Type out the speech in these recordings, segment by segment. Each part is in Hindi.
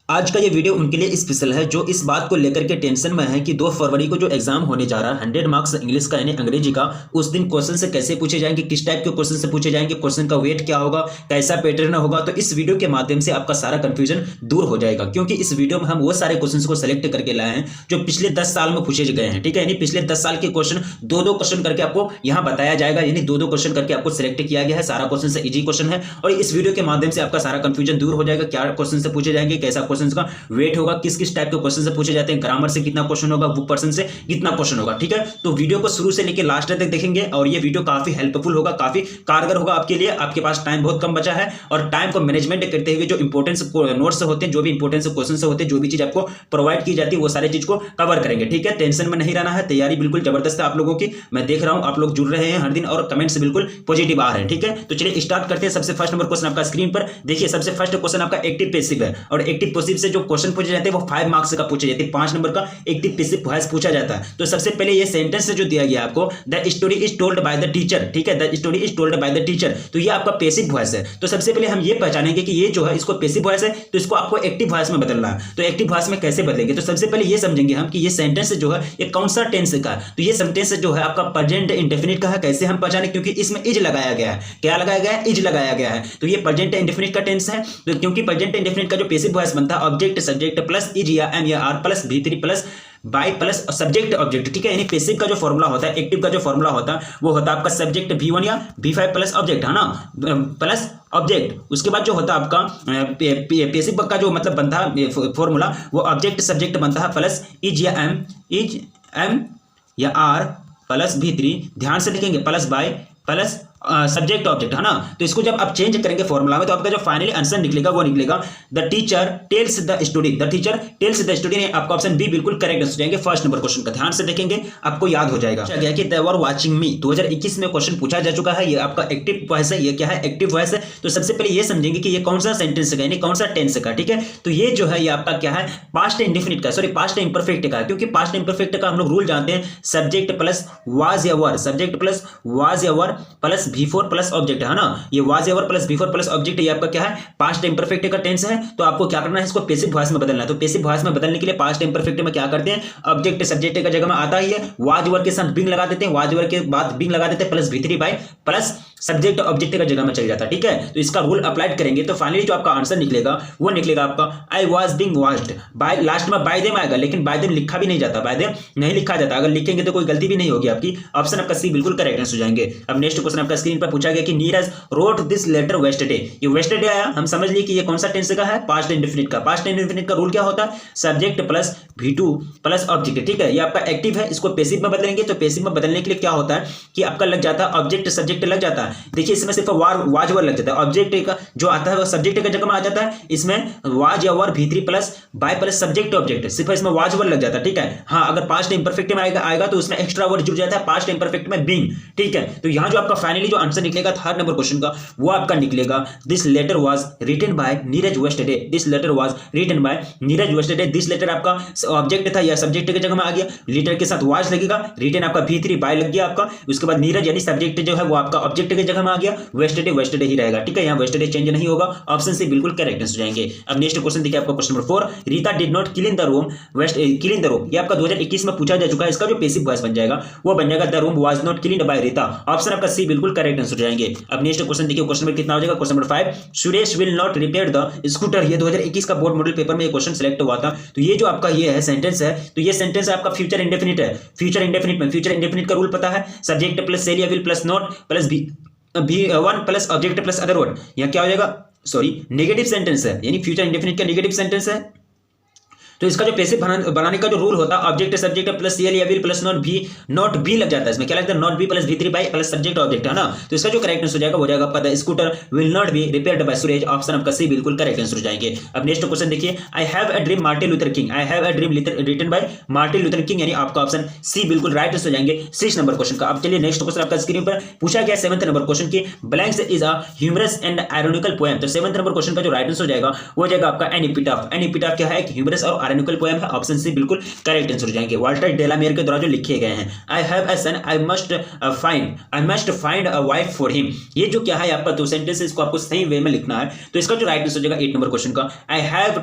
आज का ये वीडियो उनके लिए स्पेशल है जो इस बात को लेकर के टेंशन में है कि 2 फरवरी को जो एग्जाम होने जा रहा है 100 मार्क्स इंग्लिश का यानी अंग्रेजी का, उस दिन क्वेश्चन से कैसे पूछे जाएंगे, किस टाइप के क्वेश्चन से पूछे जाएंगे, क्वेश्चन का वेट क्या होगा, कैसा पैटर्न होगा। तो इस वीडियो के माध्यम से आपका सारा कंफ्यूजन दूर हो जाएगा, क्योंकि इस वीडियो में हम वो सारे क्वेश्चन को सेलेक्ट करके लाए हैं जो पिछले 10 साल में पूछे गए हैं। ठीक है, यानी पिछले 10 साल के क्वेश्चन दो क्वेश्चन करके आपको यहाँ बताया जाएगा, यानी दो क्वेश्चन करके आपको सिलेक्ट किया गया है। सारा क्वेश्चन से इजी क्वेश्चन है और इस वीडियो के माध्यम से आपका सारा कंफ्यूजन दूर हो जाएगा। क्या क्वेश्चन से पूछे जाएंगे, कैसा क्वेश्चन का वेट होगा, किस किस टाइप के क्वेश्चन से पूछे जाते हैं, ग्रामर से कितना क्वेश्चन होगा, बुक पर्सन से कितना क्वेश्चन होगा। ठीक है, तो वीडियो को शुरू से लेकर लास्ट तक देखेंगे और ये वीडियो काफी हेल्पफुल होगा, काफी कारगर होगा आपके लिए। आपके पास टाइम बहुत कम बचा है और टाइम को मैनेजमेंट करते हुए जो इंपोर्टेंस नोट्स होते हैं, जो भी इंपोर्टेंस क्वेश्चन होते हैं, जो भी चीज आपको प्रोवाइड की जाती है, वो सारी चीज को कवर करेंगे। ठीक है, टेंशन में नहीं रहना है, तैयारी बिल्कुल जबरदस्त है आप लोगों की। मैं देख रहा हूं आप लोग जुड़ रहे हैं हर दिन और कमेंट्स बिल्कुल पॉजिटिव आ रहे हैं। ठीक है, तो चलिए स्टार्ट करते हैं। सबसे फर्स्ट नंबर क्वेश्चन आपका स्क्रीन पर देखिए। सबसे फर्स्ट क्वेश्चन आपका एक्टिव पैसिव है और एक्टिव पैसिव से जो क्वेश्चन पूछे जाते हैं वो 5 मार्क्स का पूछे जाते हैं। 5 नंबर का एक्टिव पैसिव वॉइस पूछा जाता है। तो सबसे पहले ये सेंटेंस जो दिया गया आपको, the story is told by the teacher. ठीक है, the story is told by the teacher, तो ये आपका पैसिव वॉइस है। तो सबसे पहले हम ये पहचानेंगे कि ये जो है इसको पैसिव वॉइस है, तो इसको आपको एक्टिव वॉइस में बदलना है। तो एक्टिव वॉइस में कैसे बदलेंगे, तो सबसे पहले ये समझेंगे हम कि ये सेंटेंस जो है ये कौन सा टेंस का है। तो ये सेंटेंस जो है आपका प्रेजेंट इंडेफिनिट का है। कैसे हम पहचाने, क्योंकि इसमें इज लगाया गया है। क्या लगाया गया है, इज लगाया गया है। तो ये प्रेजेंट इंडेफिनिट का टेंस है। तो क्योंकि प्रेजेंट इंडेफिनिट का जो पैसिव वॉइस बनता है ऑब्जेक्ट सब्जेक्ट प्लस इज या एम या are plus V3 plus by plus subject object. ठीक है, यानी पैसिव का जो फॉर्मूला होता है, एक्टिव का जो फॉर्मूला होता है वो होता है आपका सब्जेक्ट V1 या V5 प्लस ऑब्जेक्ट, है ना, प्लस ऑब्जेक्ट। उसके बाद जो होता है आपका पैसिव का जो मतलब बनता है फॉर्मूला, वो ऑब्जेक्ट सब्जेक्ट बनता है प्लस इज एम या आर प्लस V3, ध्यान से लिखेंगे, plus by plus subject object, है ना। तो इसको जब आप चेंज करेंगे फॉर्मूला में तो आपका जो फाइनली आंसर निकलेगा वो निकलेगा the teacher tells the story. The teacher tells the story, आपका ऑप्शन बी बिल्कुल करेक्ट हो जाएंगे। फर्स्ट नंबर क्वेश्चन का ध्यान से देखेंगे, आपको याद हो जाएगा गया कि दे वर वाचिंग मी। 2021 में क्वेश्चन पूछा जा चुका है। ये आपका एक्टिव वॉइस है। ये क्या है, एक्टिव वॉइस है। तो सबसे पहले ये समझेंगे कि ये कौन सा सेंटेंस का, यानी कौन सा टेंस का। ठीक है, तो ये जो है ये आपका क्या है, पास्ट इंडेफिनिट का, सॉरी पास्ट इंपरफेक्ट का, क्योंकि पास्ट इंपरफेक्ट का हम लोग रूल जानते हैं, सब्जेक्ट प्लस वाज या वर, सब्जेक्ट प्लस वाज या वर प्लस V4 प्लस ऑब्जेक्ट, है ना। ये वाज या वर प्लस V4 प्लस ऑब्जेक्ट, ये आपका क्या है, पास्ट इंपरफेक्ट का टेंस है। तो आपको क्या करना है, इसको पैसिव वॉइस में बदलना है। तो पैसिव वॉइस में बदलने के लिए पास्ट इंपरफेक्ट में क्या करते हैं, ऑब्जेक्ट सब्जेक्ट का जगह में आता ही है, वाज वर के साथ बिंग लगा देते हैं, वाज वर के बाद बिंग लगा देते हैं plus V3 by plus subject object का जगह में चल जाता है। ठीक है, तो इसका रूल अप्लाइड करेंगे तो फाइनली जो आपका आंसर निकलेगा वो निकलेगा आपका I was being watched bye, last में बाय देम आएगा, लेकिन बाय देम लिखा भी नहीं जाता, बाय देम नहीं लिखा जाता। अगर लिखेंगे तो कोई गलती भी नहीं होगी आपकी। ऑप्शन आपका सी बिल्कुल करेक्ट हो जाएंगे। अब नेक्स्ट क्वेश्चन आपका स्क्रीन पर पूछा गया कि नीरज रोट दिस लेटर वेस्टरडे। ये वेस्टरडे आया, हम समझ लिए कि ये कौन सा टेंस का है, पास्ट इंडेफिनिट का। पास्ट इंडेफिनिट का रूल क्या होता है, subject plus V2 plus object. ठीक है, ये आपका एक्टिव है, इसको पैसिव में बदलेंगे। तो पैसिव में बदलने के लिए क्या होता है कि आपका लग जाता है ऑब्जेक्ट सब्जेक्ट लग जाता है। देखिए इसमें सिर्फ वाज वर लग जाता है, ऑब्जेक्ट का जो आता है वो सब्जेक्ट के जगह में आ जाता है। इसमें वाज या वर V3 plus by plus subject object, सिर्फ इसमें वाज वर लग जाता है। ठीक है, हाँ अगर पास्ट इंपरफेक्ट में आएगा तो उसमें एक्स्ट्रा वर्ड जुड़ जाता है, पास्ट इंपरफेक्ट में बीइंग। ठीक है, तो यहां जो आपका फाइनली जो आंसर निकलेगा थर्ड नंबर क्वेश्चन का, वो आपका निकलेगा this letter was written by Neeraj yesterday. This letter was written by Neeraj yesterday. This letter आपका ऑब्जेक्ट था या सब्जेक्ट की जगह में आ गया, लेटर के साथ वाज लगेगा, रिटन आपका V3 बाय लग गया आपका, उसके बाद नीरज यानी सब्जेक्ट जो है वो आपका ऑब्जेक्ट की जगह में आ गया, वेस्टरडे ही रहेगा। ठीक है, यहाँ वेस्टरडे चेंज नहीं होगा। ऑप्शन से बिल्कुल करेक्ट हो जाएंगे। अब नेक्स्ट क्वेश्चन देखिए आपका question number 4, Rita did not kill in the room kill in the room. ये आपका 2021 में पूछा जा चुका है। इसका जो पैसिव वॉइस बन जाएगा वो बन जाएगा the room was not killed by Rita. Option आपका सी बिल्कुल करेक्ट हो जाएंगे। अब नेक्स्ट क्वेश्चन देखिए, क्वेश्चन नंबर कितना हो जाएगा, question number 5, Suresh will not repair the scooter. ये 2021 का बोर्ड मॉडल पेपर में ये क्वेश्चन सिलेक्ट हुआ था। तो ये जो आपका ये है सेंटेंस है, तो ये सेंटेंस आपका फ्यूचर इंडेफिनिट है। फ्यूचर इंडेफिनिट में फ्यूचर इंडेफिनिट का रूल पता है, सब्जेक्ट प्लस सेल या will plus not plus V1 plus object plus other word. यहाँ क्या हो जाएगा, सॉरी नेगेटिव सेंटेंस है, यानी फ्यूचर इंडेफिनिट का नेगेटिव सेंटेंस है। तो इसका जो पैसिव बनाने का जो रूल होता है, ऑब्जेक्ट सब्जेक्ट प्लस सेल या विल प्लस नॉट बी लग जाता है। इसमें क्या लगता है, not be plus V3 by plus subject object, है ना। तो इसका जो करेक्ट आंसर हो जाएगा आपका the scooter will not be repaired bye Suresh. Option आपका सी बिल्कुल करेक्ट आंसर हो जाएंगे। अब नेक्स्ट क्वेश्चन देखिए, I have a dream Martin Luther King. I have a dream written by Martin Luther King, यानी आपका ऑप्शन सी बिल्कुल राइट हो जाएंगे 6 नंबर क्वेश्चन का। अब चलिए नेक्स्ट क्वेश्चन आपका स्क्रीन पर पूछा गया 7th नंबर क्वेश्चन की, blanks is a humorous and ironical poem. तो 7th नंबर क्वेश्चन का जो राइट आंसर हो जाएगा वो हो जाएगा आपका एन एपिटाफ। एन एपिटाफ क्या है, एक ह्यूमरस और आयरनिकल पोएम है, ऑप्शन सी बिल्कुल करेक्ट आंसर हो जाएंगे। वाल्टर डेलामेयर के द्वारा जो लिखे गए हैं, I have a son I must find a wife for him, ये जो क्या है आपका दो सेंटेंस है, इसको आपको सही वे में लिखना है। तो इसका जो राइट आंसर हो जाएगा 8 नंबर क्वेश्चन का, I have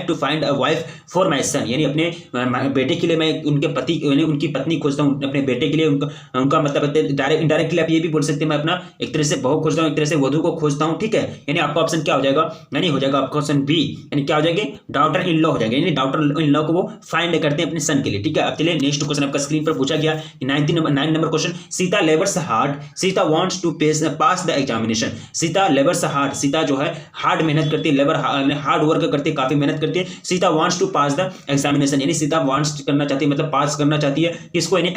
to find a wife for my son, यानी अपने बेटे के लिए मैं उनके पति यानी उनकी पत्नी खोजता हूँ, अपने बेटे के लिए उनका मतलब डायरेक्ट इनडायरेक्टली आप ये भी बोल सकते हैं मैं अपना एक तरह से बहू खोजता हूँ, एक तरह से वधू को खोजता हूँ, ठीक है। यानी आपका ऑप्शन क्या हो जाएगा, यानी हो जाएगा आपका ऑप्शन बी, यानी क्या हो जाएगा डॉटर इन लॉ हो जाएगा, यानी डॉटर इन लॉ को वो फाइंड करते हैं अपने सन के लिए, ठीक है। अब चलिए नेक्स्ट क्वेश्चन आपका स्क्रीन पर पूछा गया 9 number question, Sita labours hard, Sita wants to pass the examination, Sita labours hard, Sita जो है हार्ड मेहनत करती है, लेबर हार्ड वर्क करती है, काफी मेहनत करती है। Sita wants to pass the examination, यानी सीता वांट्स करना चाहती है, मतलब पास करना चाहती है किसको, यानी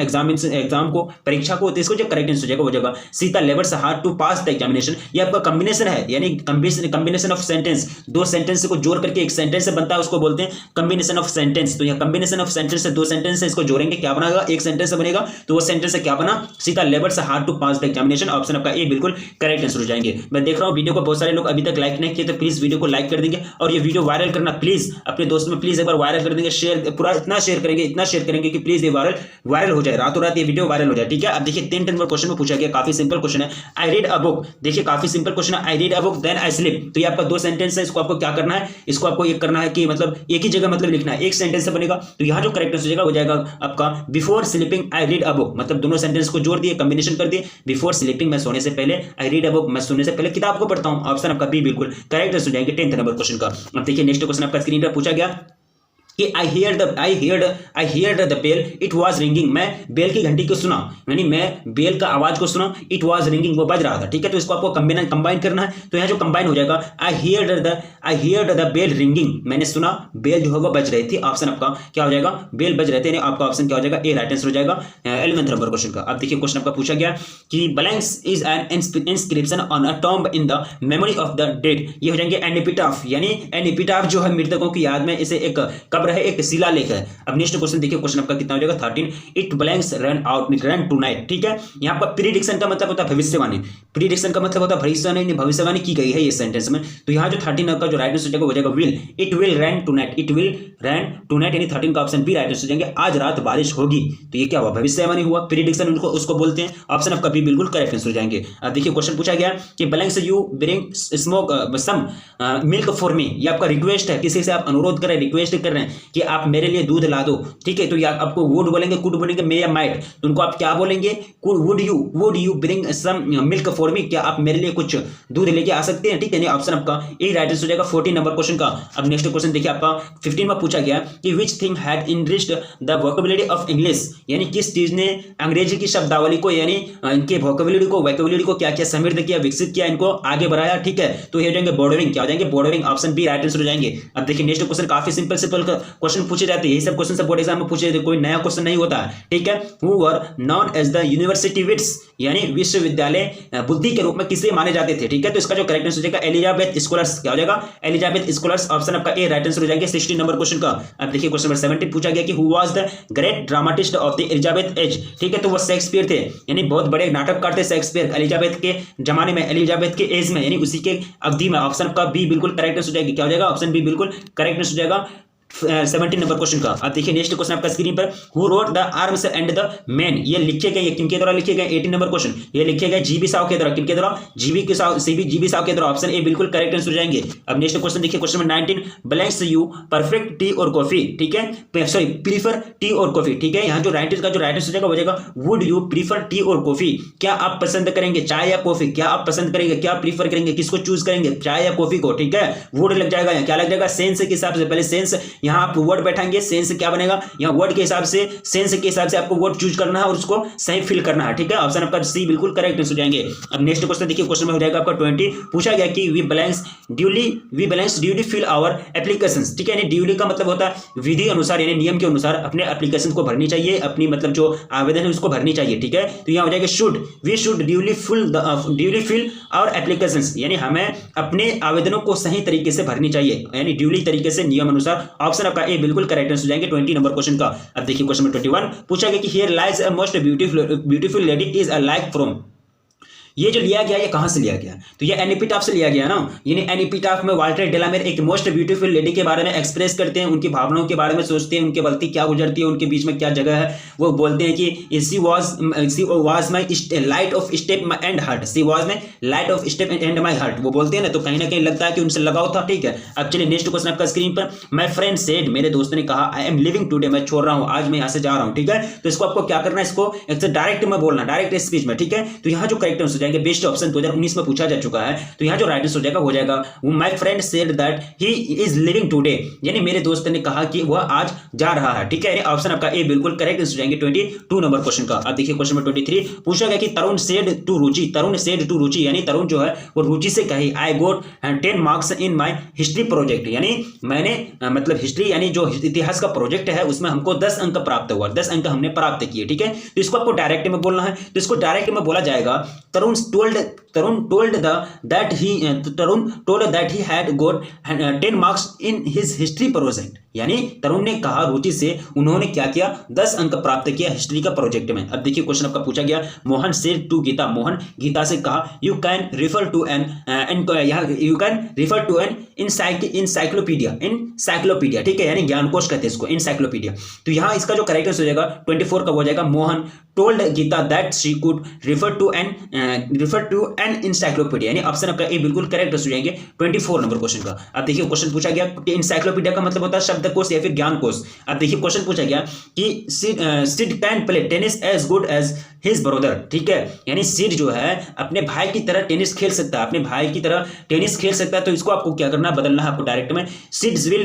एग्जाम को, परीक्षा को। तो इसको जो करेक्ट आंसर हो जाएगा वो जगह Sita labours hard to pass the examination, ये आपका कॉम्बिनेशन है, यानी कॉम्बिनेशन ऑफ सेंटेंस, दो सेंटेंस को जोड़ करके एक सेंटेंस से बनता है, उसको बोलते हैं कॉम्बिनेशन ऑफ सेंटेंस। तो यह कॉम्बिनेशन ऑफ सेंटेंस से दो सेंटेंस है, इसको जोड़ेंगे क्या बनेगा, एक सेंटेंस से बनेगा। तो वो सेंटेंस से क्या बना, Sita labours hard to pass the examination, option आपका ए बिल्कुल करेक्ट आंसर हो जाएंगे। मैं देख रहा हूं वीडियो को बहुत सारे लोग अभी तक लाइक नहीं किए, तो प्लीज वीडियो को लाइक कर देंगे और ये वीडियो वायरल करना प्लीज अपने दोस्तों में प्लीज एक बार वायरल कर देंगे, शेयर पूरा इतना शेयर करेंगे कि प्लीज ये वायरल हो जाए, रातों रात ये वीडियो वायरल हो जाए, ठीक है। अब देखिए 10 नंबर क्वेश्चन में पूछा गया, काफी सिंपल क्वेश्चन है, आई रीड अ बुक, देखिए काफी सिंपल क्वेश्चन है, I read a book then I sleep. तो ये आपका दो सेंटेंस है, इसको आपको क्या करना है, इसको आपको ये करना है कि मतलब एक ही जगह मतलब लिखना है, एक सेंटेंस से बनेगा। तो यहाँ जो करेक्ट आंसर हो जाएगा आपका before sleeping I read a book, मतलब दोनों सेंटेंस को जोड़ दिए, कॉम्बिनेशन कर दिए, बिफोर स्लीपिंग मैं सोने से पहले, आई रीड अ बुक मैं सोने से पहले किताब को पढ़ता हूँ, ऑप्शन आपका बी बिल्कुल करेक्ट आंसर हो जाएंगे 10th नंबर क्वेश्चन का। अब देखिए नेक्स्ट क्वेश्चन आपका स्क्रीन पर पूछा गया कि I hear the bell it was ringing, मैं बेल की घंटी को सुना, यानी मैं बेल का आवाज को सुना, इट वाज रिंगिंग वो बज रहा था, ठीक है। तो इसको आपको कंबाइन करना है, तो यहाँ जो कंबाइन हो जाएगा I hear the bell ringing, मैंने सुना बेल जो है वो बज रही थी, ऑप्शन आपका क्या हो जाएगा, बेल बज रहे थे, आपका ऑप्शन क्या हो जाएगा, ए राइट आंसर हो जाएगा 11th नंबर क्वेश्चन का। अब देखिए क्वेश्चन आपका पूछा गया कि blanks is an inscription on a tomb in the memory of the dead, ये हो जाएंगे एपिटाफ, यानी एपिटाफ जो है मृतकों की याद में, इसे एक कब्र है, एक शिलालेख है। अब नेक्स्ट क्वेश्चन देखिए, क्वेश्चन आपका कितना हो जाएगा 13, इट ब्लैंक्स रन टुनाइट, ठीक है। यहाँ पर प्रीडिक्शन का मतलब होता है भविष्यवाणी, प्रीडिक्शन का मतलब होता है भविष्यवाणी की गई है ये सेंटेंस में। तो यहाँ जो 13 का जो राइट आंसर हो जाएगा will, it will run tonight, it will run tonight, यानी 13 का ऑप्शन बी राइट आंसर हो जाएंगे, आज रात बारिश होगी। तो ये क्या हुआ, भविष्यवाणी हुआ, प्रीडिक्शन उनको उसको बोलते हैं, ऑप्शन आपका बी बिल्कुल करेक्ट आंसर हो जाएंगे। अब देखिए क्वेश्चन पूछा गया कि blanks you bring smoke some milk for me, ये आपका रिक्वेस्ट है, किसी से आप अनुरोध कर रहे हैं, रिक्वेस्ट कर रहे हैं कि आप मेरे लिए दूध ला दो, ठीक है। तो या आपको वुड बोलेंगे, कुड बोलेंगे, मे या माइट, तो उनको आप क्या बोलेंगे, would you bring some milk for me, क्या आप मेरे लिए कुछ दूध लेके आ सकते हैं, ठीक है। ऑप्शन आपका ए राइट आंसर हो जाएगा 14 नंबर क्वेश्चन का। अब नेक्स्ट क्वेश्चन देखिए आपका 15 में पूछा गया कि which thing had enriched the vocabulary of English, यानी किस चीज ने अंग्रेजी की शब्दावली को, यानी इनके वोकैबुलरी को क्या क्या समृद्ध किया, विकसित किया, इनको आगे बढ़ाया, ठीक है। तो ये हो जाएंगे बॉर्डरिंग, क्या हो जाएंगे बॉर्डरिंग, ऑप्शन बी राइट आंसर हो जाएंगे। अब देखिए नेक्स्ट क्वेश्चन काफी सिंपल क्वेश्चन पूछे जाते हैं, यही सब क्वेश्चन बोर्ड एग्जाम में पूछे जाते, कोई नया क्वेश्चन नहीं होता, ठीक है। Who were known as the university wits, यानी विश्वविद्यालय बुद्धि के रूप में किसे माने जाते थे, ठीक है। तो इसका जो करेक्ट आंसर हो जाएगा एलिजाबेथ स्कॉलर्स, क्या हो जाएगा एलिजाबेथ स्कॉलर्स, ऑप्शन आपका ए राइट आंसर हो जाएंगे 16 नंबर क्वेश्चन का। अब देखिए क्वेश्चन नंबर 17 पूछा गया कि who was the great dramatist of the Elizabeth age, ठीक है। तो वो शेक्सपियर थे, यानी बहुत बड़े नाटककार थे शेक्सपियर एलिजाबेथ के जमाने में, एलिजाबेथ के एज में, यानी उसी के अवधि में, ऑप्शन का बी बिल्कुल करेक्ट आंसर हो जाएगी, क्या हो जाएगा ऑप्शन बी बिल्कुल करेक्ट आंसर हो जाएगा 17 नंबर क्वेश्चन का। अब देखिए नेक्स्ट क्वेश्चन आपका स्क्रीन पर, who wrote the arms and the man, ये लिखे गए किनके द्वारा लिखे गए, 18 नंबर क्वेश्चन, ये लिखे गए जीबी साव के द्वारा, किनके द्वारा, जीबी साव के द्वारा, ऑप्शन ए बिल्कुल करेक्ट आंसर हो जाएंगे। अब नेक्स्ट क्वेश्चन देखिए, question number 19, blanks you perfect T और कॉफी, ठीक है, सॉरी प्रीफर टी और कॉफी, ठीक है। यहाँ जो राइट का जो राइट आंसर हो जाएगा वुड यू प्रीफर टी और कॉफी, क्या आप पसंद करेंगे चाय या कॉफी, क्या आप पसंद करेंगे, क्या प्रीफर करेंगे, किसको चूज करेंगे, चाय या कॉफी को, ठीक है। वुड लग जाएगा, यहाँ क्या लग जाएगा, सेंस के हिसाब से, पहले सेंस, यहाँ आप वर्ड बैठा सेंस क्या बनेगा, यहाँ वर्ड के हिसाब से, सेंस के हिसाब से आपको वर्ड चूज करना है और उसको सही फिल करना है, ठीक है। ऑप्शन आपका सी बिल्कुल करेक्ट हो जाएंगे। अब नेक्स्ट क्वेश्चन देखिए, क्वेश्चन में हो जाएगा आपका 20, पूछा गया कि we balance duly fill our applications, ठीक है। यानी ड्यूली का मतलब होता है विधि अनुसार, यानी नियम के अनुसार अपने एप्लीकेशन को भरनी चाहिए, अपनी मतलब जो आवेदन है उसको भरनी चाहिए, ठीक है। तो यहाँ हो जाएगा we should duly fill our applications, यानी हमें अपने आवेदनों को सही तरीके से भरनी चाहिए, यानी ड्यूली तरीके से, नियम अनुसार, ऑप्शन आपका ए बिल्कुल करेक्ट आंसर हो जाएंगे 20 नंबर क्वेश्चन का। अब देखिए क्वेश्चन नंबर 21 पूछा गया कि here lies a most beautiful lady is a like from, ये जो लिया गया ये कहाँ से लिया गया? तो ये एनिपिटाफ से लिया गया ना। यानी एनिपिटाफ में वाल्टर डेलामेर एक मोस्ट ब्यूटीफुल लेडी के बारे में एक्सप्रेस करते हैं, उनकी भावनाओं के बारे में सोचते हैं, उनके बलती क्या गुजरती है, उनके बीच में क्या जगह है। वो बोलते हैं कि she was my light of step and heart, she was my light of step and my heart, वो बोलते हैं ना। तो कहीं ना कहीं लगता है कि उनसे लगाव था। ठीक है, अब चलिए नेक्स्ट क्वेश्चन आपका स्क्रीन पर। माई फ्रेंड सेड, मेरे दोस्त ने कहा, आई एम लिविंग टुडे, मैं छोड़ रहा हूँ, आज मैं यहाँ से जा रहा हूँ। ठीक है, तो इसको आपको क्या करना है, इसको एक डायरेक्ट में बोलना, डायरेक्ट स्पीच में। ठीक है, तो यहाँ जो करेक्ट आंसर हो जाएंगे, बेस्ट ऑप्शन 2019 में पूछा जा चुका है, तो यहाँ जो राइट आंसर हो जाएगा वो जाएगा my friend said that he is living today, यानी मेरे दोस्त ने कहा कि वह आज जा रहा है। ठीक है, ऑप्शन आपका ए बिल्कुल करेक्ट आंसर हो जाएंगे 22 नंबर क्वेश्चन का। अब देखिए क्वेश्चन नंबर 23 पूछा गया कि Tarun said to Ruchi, Tarun said to Ruchi, यानी तरुण जो है वो रुचि से कही, I got 10 marks in my history project, यानी मैंने मतलब हिस्ट्री यानी जो इतिहास का प्रोजेक्ट है उसमें हमको 10 अंक प्राप्त हुआ, 10 अंक हमने प्राप्त किए। ठीक है, तो इसको आपको डायरेक्ट में बोलना है, तो इसको डायरेक्ट में बोला जाएगा Tarun told that he had got 10 marks in his history project, यानी तरुण ने कहा रुचि से उन्होंने क्या किया, 10 अंक प्राप्त किया हिस्ट्री का प्रोजेक्ट में। अब देखिए क्वेश्चन आपका पूछा गया, मोहन सेड टू गीता, मोहन गीता से कहा, you can refer to an encyclopaedia, ठीक है, यानी ज्ञानकोश कहते हैं इसको, इंसाइक्लोपीडिया। तो यहाँ इसका जो करेक्ट हो जाएगा 24 का हो जाएगा, Mohan told Gita that she could refer to an encyclopaedia, यानी ऑप्शन आपका ए बिल्कुल करेक्ट हो जाएंगे 24 नंबर क्वेश्चन का। अब देखिए क्वेश्चन पूछा गया कि इंसाइक्लोपीडिया का मतलब होता है शब्दकोश या फिर ज्ञानकोश। अब देखिए क्वेश्चन पूछा गया कि Sid can play tennis as good as his brother, ठीक है, यानी सिड जो है अपने भाई की तरह टेनिस खेल सकता है, अपने भाई की तरह टेनिस खेल सकता है। तो इसको आपको क्या करना है, बदलना है आपको डायरेक्ट में, Sid will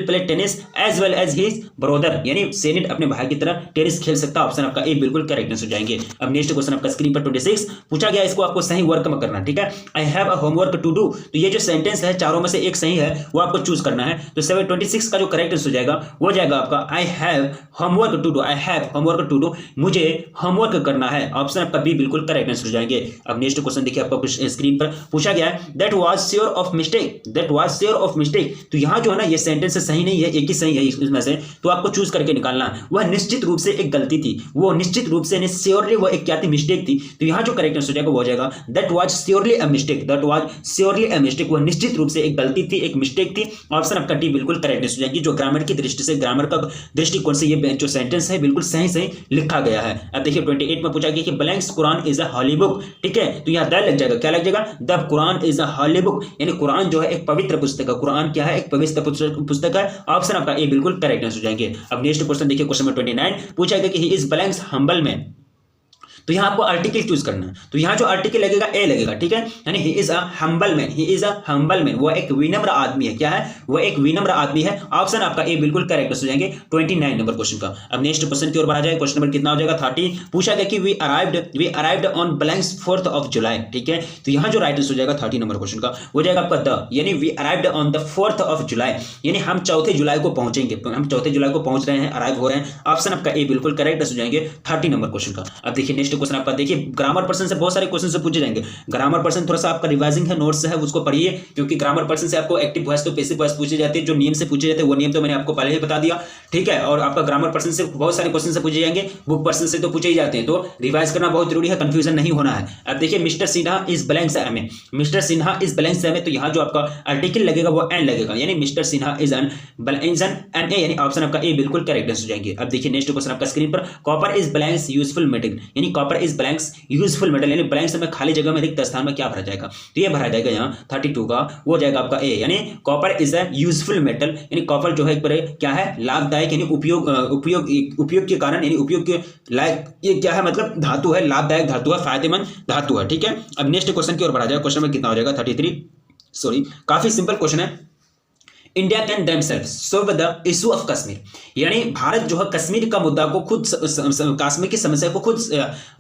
play tennis as well as his brother, यानी सिड अपने भाई की तरह टेनिस खेल सकता है। ऑप्शन आपका ए बिल्कुल करेक्ट हो जाएंगे। अब नेक्स्ट क्वेश्चन आपका स्क्रीन पर 26 पूछा गया, इसको आपको सही वर्क में करना, ठीक है, I have a homework to do, तो ये जो सेंटेंस है चारों में से एक सही है वो आपको चूज करना है। तो 26 का जो करेक्ट हो जाएगा वो जाएगा आपका I have homework to do, I have homework to do, मुझे होमवर्क करना है। ऑप्शन आपका बी बिल्कुल करेक्ट आंसर हो जाएंगे। अब नेक्स्ट क्वेश्चन देखिए आपको स्क्रीन पर पूछा गया है, that was sure of mistake, that was sure of mistake, तो यहां जो है ना ये सेंटेंस सही नहीं है, एक ही सही है इसमें से, तो आपको चूज करके निकालना है। वह निश्चित रूप से एक गलती थी, वो निश्चित रूप से श्योरली वो एक क्या थी, मिस्टेक थी। तो यहां जो करेक्ट आंसर हो जाएगा वो हो जाएगा that was surely a mistake, that was surely a mistake, वह निश्चित रूप से एक गलती थी, एक मिस्टेक थी। ऑप्शन आपका डी बिल्कुल करेक्ट आंसर हो जाएगी। जो ग्रामर की दृष्टि से, ग्रामर का दृष्टिकोण से ये जो सेंटेंस है बिल्कुल सही सही लिखा गया है। अब देखिए 28 में पूछा गया कि blanks Quran is a holy book, ठीक है, तो यहां द लग जाएगा, क्या लग जाएगा, the Quran is a holy book, यानी कुरान जो है एक पवित्र पुस्तक है, कुरान क्या है, एक पवित्र पुस्तक है। ऑप्शन आपका ए बिल्कुल करेक्ट आंसर हो जाएंगे। अब नेक्स्ट क्वेश्चन देखिए क्वेश्चन नंबर 29 पूछा गया कि he is blanks humble man, तो यहां आपको आर्टिकल चूज करना है। तो यहां जो आर्टिकल लगेगा ए लगेगा, ठीक है, यानी he is a humble man, he is a humble man, वो एक विनम्र आदमी है, क्या है, वो एक विनम्र आदमी है। ऑप्शन आपका ए बिल्कुल करेक्ट हो जाएंगे 29 नंबर क्वेश्चन का। अब नेक्स्ट क्वेश्चन की ओर बढ़ा जाए, क्वेश्चन नंबर कितना हो जाएगा 30 पूछा गया कि we arrived on blanks 4th of July, ठीक है, तो यहां जो राइट आंसर हो जाएगा 30 नंबर क्वेश्चन का हो जाएगा आपका द, यानी we arrived on the 4th of July, यानी हम 4 जुलाई को पहुंचेंगे, हम 4 जुलाई को पहुंच रहे हैं, अराइव हो रहे हैं। ऑप्शन आपका ए बिल्कुल करेक्ट हो जाएंगे 30 नंबर क्वेश्चन का। अब देखिए नेक्स्ट क्वेश्चन आपका, देखिए ग्रामर पर्सन से बहुत सारे क्वेश्चन से पूछे जाएंगे। ग्रामर पर्सन थोड़ा सा आपका रिवाइजिंग है, नोट्स है उसको पढ़िए, क्योंकि ग्रामर पर्सन से आपको एक्टिव वॉइस तो पैसिव वॉइस पूछे जाते हैं, जो नियम से पूछे जाते हैं वो नियम तो मैंने आपको पहले ही बता दिया, ठीक है, और आपका ग्रामर पर्सन से बहुत सारे क्वेश्चन से पूछे जाएंगे, बुक पर्सन से तो पूछे ही जाते हैं, तो रिवाइज करना बहुत जरूरी है, कंफ्यूजन नहीं होना है। अब देखिए Mr Sinha is blanks M A, Mr Sinha is blanks M A, तो यहाँ जो आपका आर्टिकल लगेगा वो एन लगेगा, यानी Mr Sinha is an M, A option आपका ए बिल्कुल करेक्ट आंसर हो जाएंगे। अब देखिए नेक्स्ट क्वेश्चन आपका स्क्रीन पर, copper is blanks useful metal, यानी copper is blanks useful metal, यानी ब्लैंक्स में खाली जगह में रिक्त स्थान में क्या भरा जाएगा, तो ये भरा जाएगा यहाँ 32 का वो जाएगा आपका ए, यानी copper is a useful metal, यानी कॉपर जो है क्या है, लाभदायक, यानी उपयोग के कारण, यानी उपयोग के लायक, ये क्या है, मतलब धातु है, लाभदायक धातु है, फायदेमंद धातु है, ठीक है। अब नेक्स्ट क्वेश्चन की ओर बढ़ा जाए, क्वेश्चन में कितना हो जाएगा 33, सॉरी काफी सिंपल क्वेश्चन है। India can themselves solve the issue of Kashmir, यानी भारत जो है कश्मीर का मुद्दा को खुद, कश्मीर की समस्या को खुद